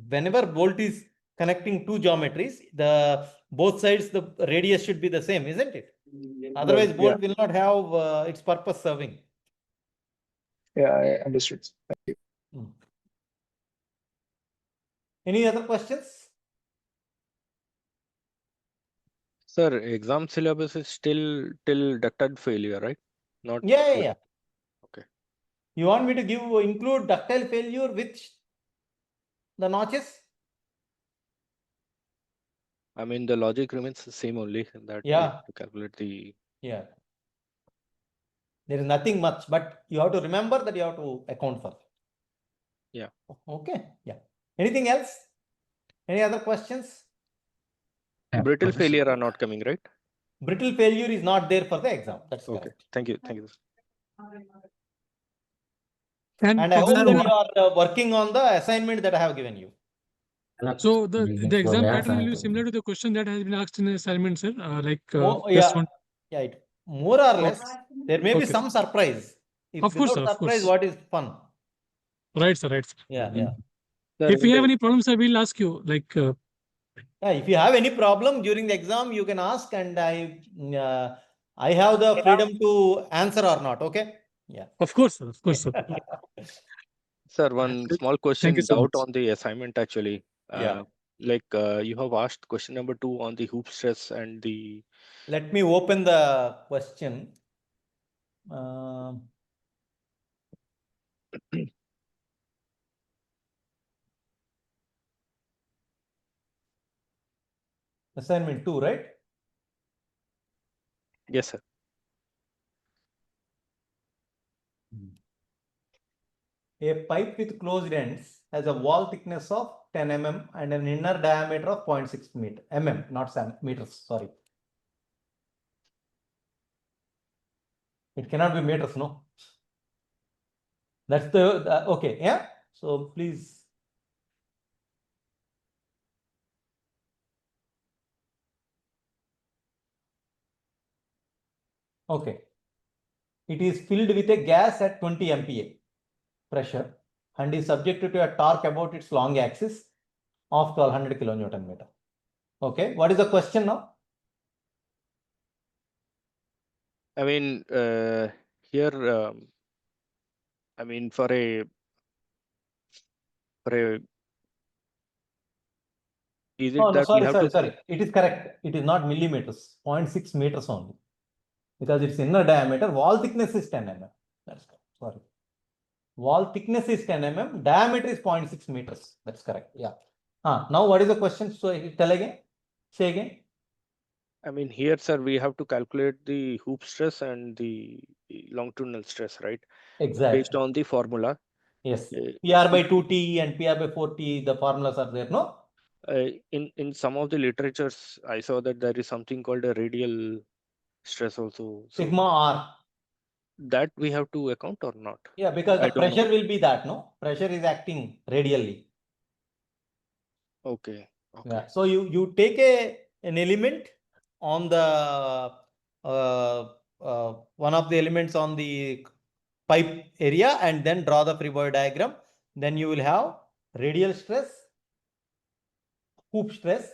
whenever bolt is connecting two geometries, the both sides the radius should be the same, isn't it? Otherwise, yeah, bolt will not have its purpose serving. yeah, I understood. Any other questions? Sir, exam syllabus is still till ductile failure, right? Not. Yeah. Okay. You want me to include ductile failure with the notches? I mean, the logic remains the same only that we Yeah. have to calculate the. Yeah. There is nothing much, but you have to remember that you have to account for. Yeah. Okay. Yeah. Anything else? Any other questions? Brittle failure are not coming, right? Brittle failure is not there for the exam. That's Okay. correct. Thank you. Thank you. And I hope Professor, that you are working on the assignment that I have given you. So the exam pattern will be similar to the question that has been asked in the assignment, sir. Just one. Yeah, more or less. There may be Okay. some surprise. If Of course, without sir, of surprise, course. what is fun? Right, sir. Right, sir. Yeah, yeah. Sir, If in you have the- any problems, I will ask you. Yeah, if you have any problem during the exam, you can ask, and I have the freedom to answer or not. Okay. Yeah. Of course, sir. Of course, sir. Sir, one small Thank you question, so doubt much. on the assignment actually. Yeah. You have asked question number 2 on the hoop stress and the. Let me open the question. Assignment 2, right? Yes, sir. A pipe with closed ends has a wall thickness of 10 mm and an inner diameter of 0.6 mm, not meters, sorry. It cannot be meters, no? That's the okay, yeah? So please. Okay. It is filled with a gas at 20 MPa pressure and is subjected to a torque about its long axis of 1200 kilonewton meter. Okay, what is the question now? I mean, here, I mean, for a, is it Oh, no, that we sorry, have sorry, to? sorry. It is correct. It is not millimeters, 0.6 meters only. Because its inner diameter, wall thickness is 10 mm. That's correct. Sorry. Wall thickness is 10 mm, diameter is 0.6 meters. That's correct. Yeah. Now what is the question? So tell again. Say again. I mean, here, sir, we have to calculate the hoop stress and the longitudinal stress, right? Exactly. Based on the formula. Yes. Uh, PR by 2T and PR by 4T, the formulas are there, no? In some of the literatures, I saw that there is something called a radial stress also. So Sigma R. that we have to account or not? Yeah, because I the don't know. pressure will be that, no? Pressure is acting radially. Okay. Okay. Yeah. So you take an element on the one of the elements on the pipe area and then draw the free body diagram. Then you will have radial stress, hoop stress.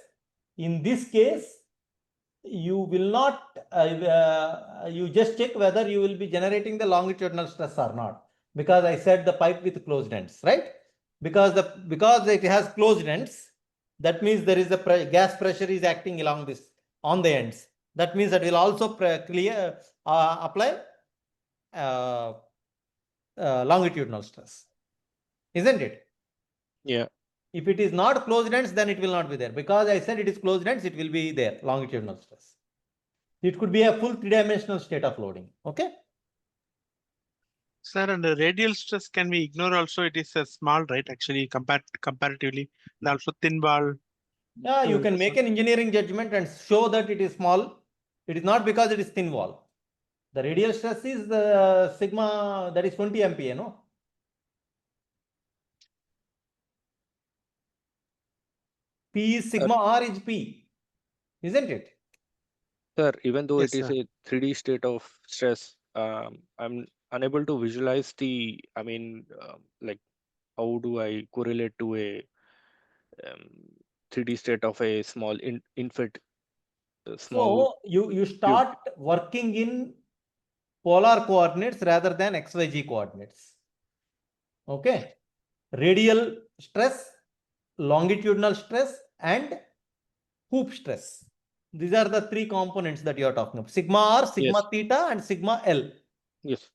In this case, you will not, you just check whether you will be generating the longitudinal stress or not. Because I said the pipe with closed ends, right? Because it has closed ends, that means there is a gas pressure is acting along this on the ends. That means that will also apply longitudinal stress, isn't it? Yeah. If it is not closed ends, then it will not be there. Because I said it is closed ends, it will be there, longitudinal stress. It could be a full three-dimensional state of loading. Okay. Sir, and the radial stress can we ignore also? It is a small, right? Actually, comparatively, and also thin wall. Yeah, you can make an engineering judgment and show that it is small. It is not because it is thin wall. The radial stress is the sigma, that is 20 MPa, no? P is sigma, R is P, isn't it? Sir, even though Yes, it is sir. a 3D state of stress, I'm unable to visualize the, I mean, like, how do I correlate to a 3D state of a small infant, small So you start working in polar coordinates rather than XYZ coordinates. Okay. Radial stress, longitudinal stress, and hoop stress. These are the three components that you are talking about. Sigma R, sigma Yes. theta, and sigma L. Yes.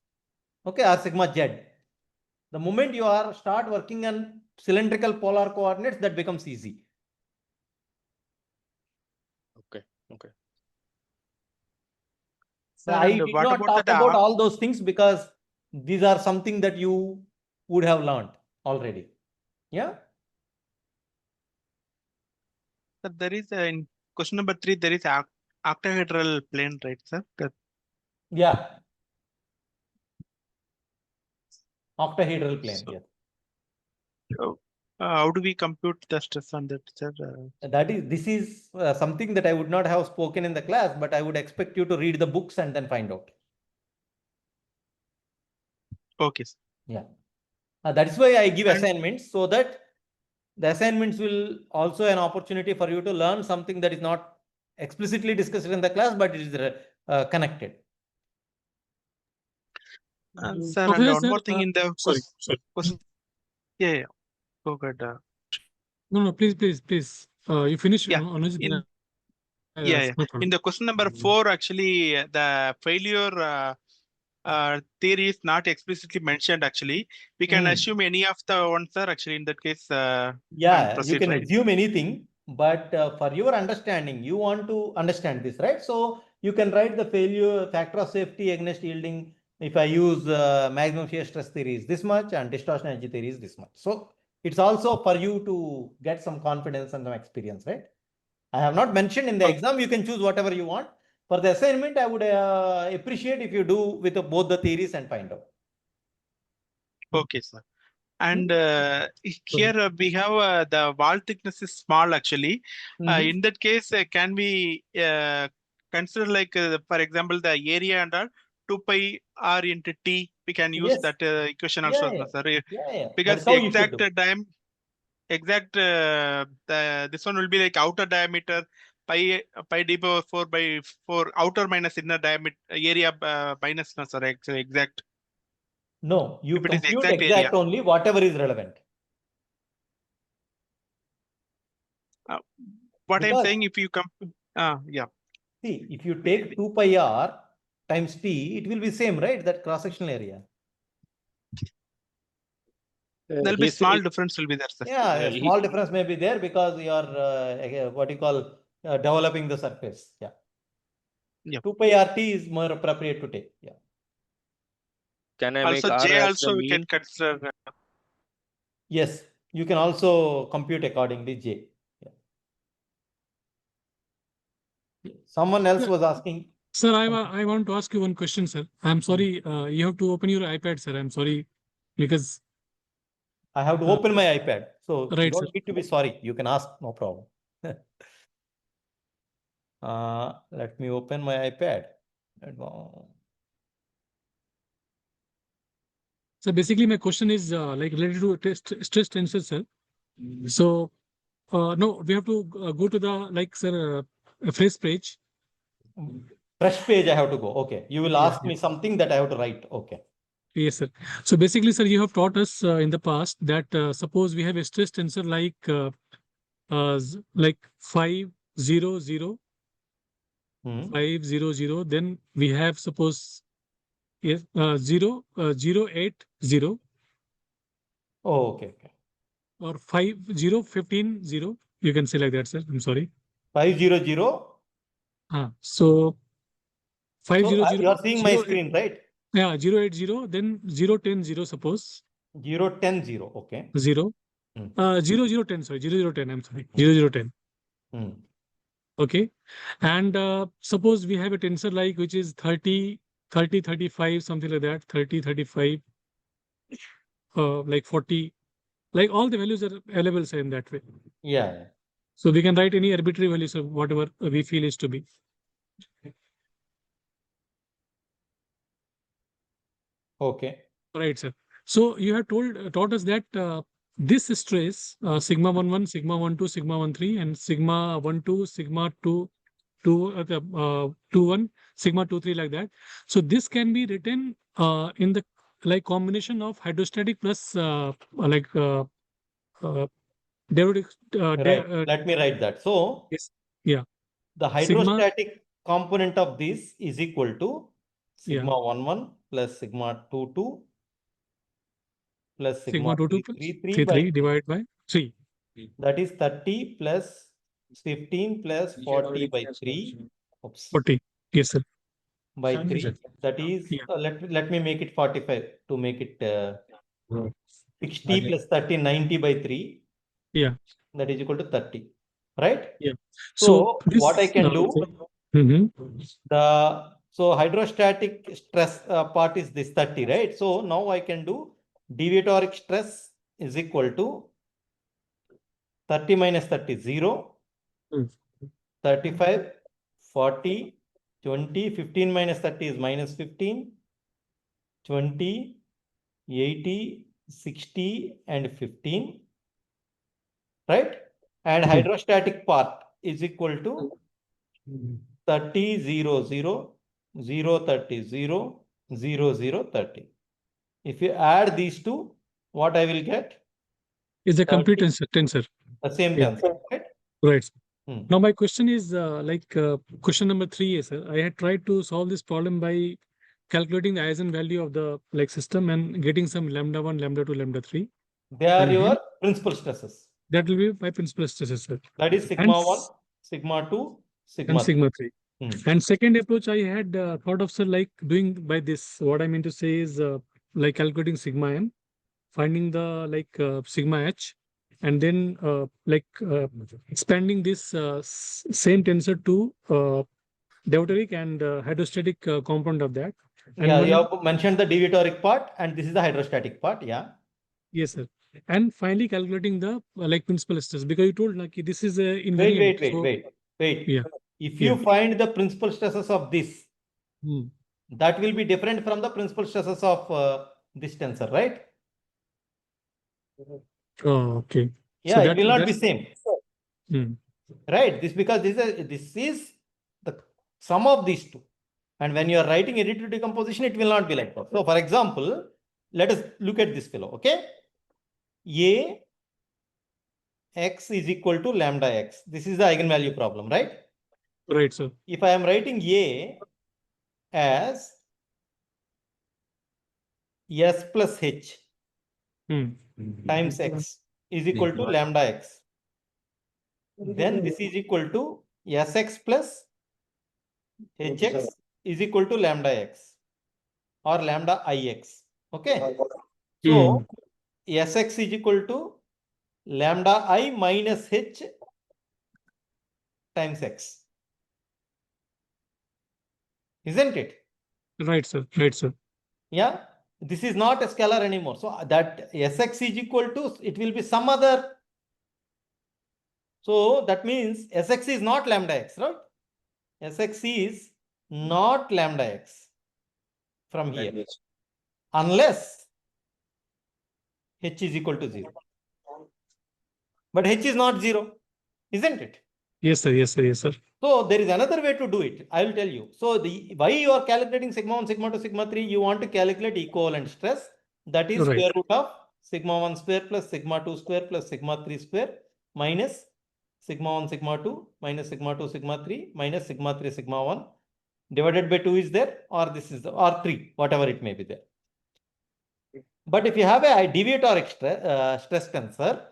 Okay, or sigma Z. The moment you start working on cylindrical polar coordinates, that becomes easy. Okay. Sir, I and did what not about talk that? about all those things because these are something that you would have learned already. Yeah. Sir, there is in question number 3, there is octahedral plane, right, sir? Yeah. Octahedral plane. So, Yes. how do we compute the stress on that, sir? This is something that I would not have spoken in the class, but I would expect you to read the books and then find out. Okay, sir. Yeah. That is why I give And- assignments, so that the assignments will also an opportunity for you to learn something that is not explicitly discussed in the class, but it is connected. Sir, and Professor, one sir, more thing in the sorry. question. Yeah. Go ahead. No, please. You finish. Yeah, Anuj, then in- I Yeah, ask. yeah. No In problem. the question number 4, actually, the failure theory is not explicitly mentioned. Actually, we can assume any of the ones, sir. Actually, in that case, and Yeah, you proceed, can right? assume anything, but for your understanding, you want to understand this, right? So you can write the failure factor of safety against yielding. If I use maximum shear stress theory is this much and distortion energy theory is this much. So it's also for you to get some confidence and some experience, right? I have not mentioned in the exam, you can choose whatever you want. For the assignment, I would appreciate if you do with both the theories and find out. Okay, sir. And here we have the wall thickness is small, actually. In that case, can we consider like, for example, the area under 2 pi r into t? We can use Yes. that equation also, Yeah. sir. Yeah. Because That's how the you should do. this one will be like outer diameter pi d power 4 by 4, outer minus inner diameter area minus, no, sir, exact. No, you If it is compute exact exact area. only whatever is relevant. What I'm Because, saying, if you come, yeah. see, if you take 2 pi r times t, it will be same, right? That cross-sectional area. There'll be small difference will be there, sir. Yeah, a small difference may be there because you are what you call developing the surface. Yeah. Yeah. 2 pi RT is more appropriate to take. Yeah. Can I make Also, R J as also the we can mean? consider. Yes, you can also compute accordingly J. Yeah. Someone else was asking. Sir, I want to ask you one question, sir. I'm sorry, you have to open your iPad, sir. I'm sorry, because I have to open my iPad. So you right, don't sir. need to be sorry. You can ask, no problem. Let me open my iPad. So basically, my question is like related to stress tensor, sir. So no, we have to go to the like, sir, phrase page. Fresh page I have to go. Okay. You will Yeah, ask me something that I have to write. Okay. Yes, sir. So basically, sir, you have taught us in the past that suppose we have a stress tensor like 500, 500, then we have suppose yes 080 Oh, okay. or 5015 you can say like that, sir. I'm sorry. 500. So 500 you are seeing my screen, right? yeah 080 then 010 suppose 010. Okay. 0 0010 sorry 0010 I'm sorry 0010. Okay, and suppose we have a tensor like which is 30 35 something like that, 30 35 like 40, like all the values are available, say, in that way. Yeah. So we can write any arbitrary values of whatever we feel is to be. Okay. Right, sir. So you have taught us that this stress sigma 11, sigma 12, sigma 13, and sigma 12, sigma 21, sigma 23, like that. So this can be written in the like combination of hydrostatic plus derivative. Right. Let me write that. So Yes. Yeah. the hydrostatic component of this is equal to sigma 11 plus sigma 22 plus sigma 333 by 3 divided by 3. that is 30 plus 15 plus 40 by 3. Oops. 40. Yes, sir. By 3. That is, Yeah. let me make it 45 to make it 60 plus 30, 90 by 3. Yeah. That is equal to 30. Right? Yeah. So this, what I can do, Mhm. so hydrostatic stress part is this 30, right? So now I can do deviatoric stress is equal to 30 minus 30, 0, Mm. 35, 40, 20, 15 minus 30 is minus 15, 20, 80, 60, and 15, right? And hydrostatic part is equal to 30, 0, 0, 0, 30, 0, 0, 0, 30. If you add these two, what I will get? Is a complete 30. tensor. The same Yeah. tensor, right? Right. Hmm. Now my question is question number 3 is, I had tried to solve this problem by calculating the eigenvalue of the system and getting some lambda 1, lambda 2, lambda 3. They are And your principal stresses. That will be my principal stresses, sir. That is sigma 1, sigma 2, sigma and 3. sigma 3. Hmm. And second approach I had thought of, sir, doing by this. What I mean to say is calculating sigma m, finding the sigma h, and then expanding this same tensor to deuteric and hydrostatic component of that. And Yeah, you have mentioned the deviatoric part, and this is the hydrostatic part. Yeah. Yes, sir. And finally calculating the principal stress, because you told this is invariant. Wait. Yeah. If you find the principal stresses of this, Hmm. that will be different from the principal stresses of this tensor, right? Oh, okay. Yeah, it will not be same. Hmm. Right? Because this is the sum of these two. And when you are writing additive decomposition, it will not be like that. So, for example, let us look at this fellow, okay? A x is equal to lambda x. This is the eigenvalue problem, right? Right, sir. If I am writing A as S plus H times x is equal to lambda x, then this is equal to Sx plus Hx is equal to lambda x or lambda ix. Okay. So Sx is equal to lambda I minus h times x. Isn't it? Right, sir. Right, sir. Yeah. This is not a scalar anymore. So that Sx is equal to, it will be some other. So that means Sx is not lambda x, right? Sx is not lambda x from here, unless h is equal to 0. But h is not 0, isn't it? Yes, sir. Yes, sir. Yes, sir. So there is another way to do it. I will tell you. So why you are calculating sigma 1, sigma 2, sigma 3, you want to calculate equivalent stress. That is Right. square root of sigma 1 square plus sigma 2 square plus sigma 3 square minus sigma 1, sigma 2 minus sigma 2, sigma 3 minus sigma 3, sigma 1 divided by 2 is there, or this is the, or 3, whatever it may be there. But if you have a deviatoric stress tensor,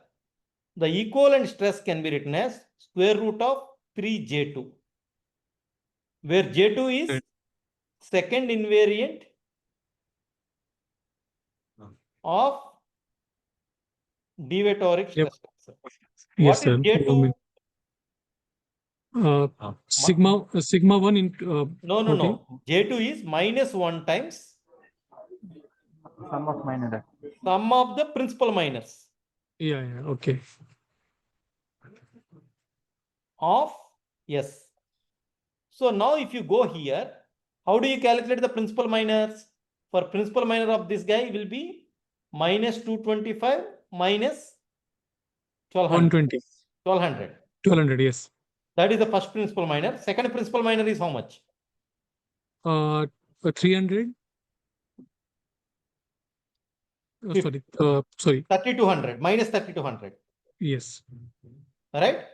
the equivalent stress can be written as square root of 3J2, where J2 is second invariant of deviatoric stress tensor. Yes, What is sir. J2? Sigma 1 into No. J2 is minus 1 times sum of the principal minors Yeah. Okay. of S. So now if you go here, how do you calculate the principal minors? For principal minor of this guy will be minus 225 minus 1200. 120. 1200. 1200. Yes. That is the first principal minor. Second principal minor is how much? 300. Sorry. 3200 minus 3200. Yes. Right?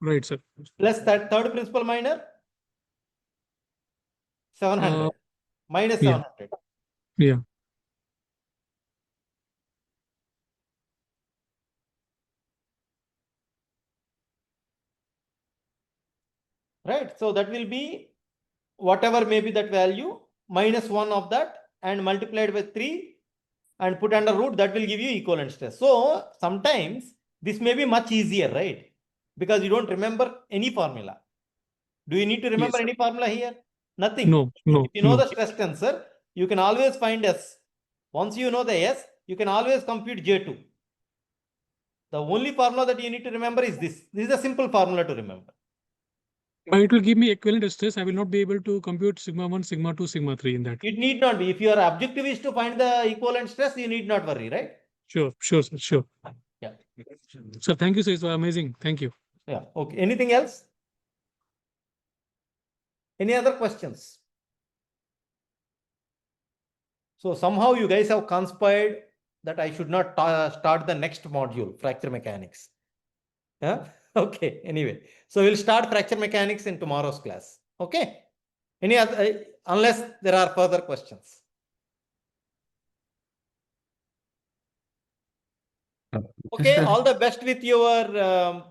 Right, sir. Plus that third principal minor 700 minus yeah. 700. Yeah. right? So that will be whatever may be that value minus 1 of that and multiplied by 3 and put under root, that will give you equivalent stress. So sometimes this may be much easier, right? Because you don't remember any formula. Do you need to remember Yes. any formula here? Nothing. No, no, If you know no. the stress tensor, you can always find S. Once you know the S, you can always compute J2. The only formula that you need to remember is this. This is a simple formula to remember. But it will give me equivalent stress. I will not be able to compute sigma 1, sigma 2, sigma 3 in that. It need not be. If your objective is to find the equivalent stress, you need not worry, right? Sure, sure, sir, sure. Yeah. Sir, thank you, sir. It's amazing. Thank you. Yeah. Okay. Anything else? Any other questions? So somehow you guys have conspired that I should not start the next module, fracture mechanics. Yeah. Okay. Anyway, so we'll start fracture mechanics in tomorrow's class. Okay. Any other, unless there are further questions. Okay. All the best with your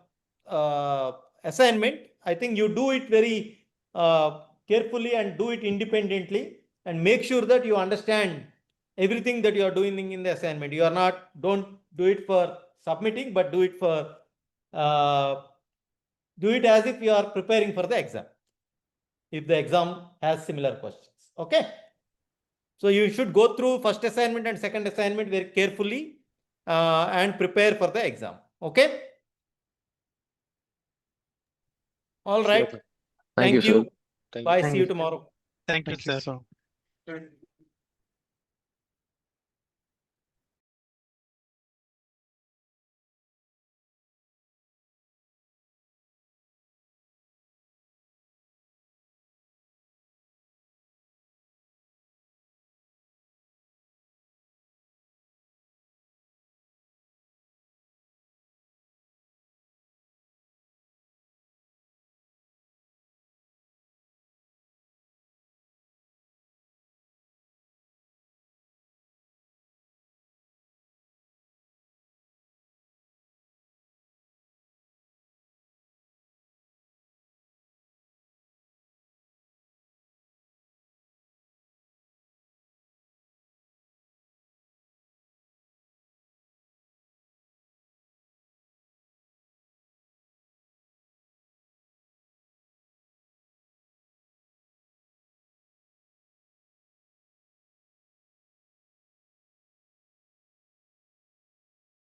assignment. I think you do it very carefully and do it independently, and make sure that you understand everything that you are doing in the assignment. You are not, don't do it for submitting, but do it for, do it as if you are preparing for the exam. If the exam has similar questions. Okay. So you should go through first assignment and second assignment very carefully and prepare for the exam. Okay. All right. Sure. Thank you. Thank you. Bye. Thank See you, you sir. tomorrow. Thank you, Thank you, sir. sir.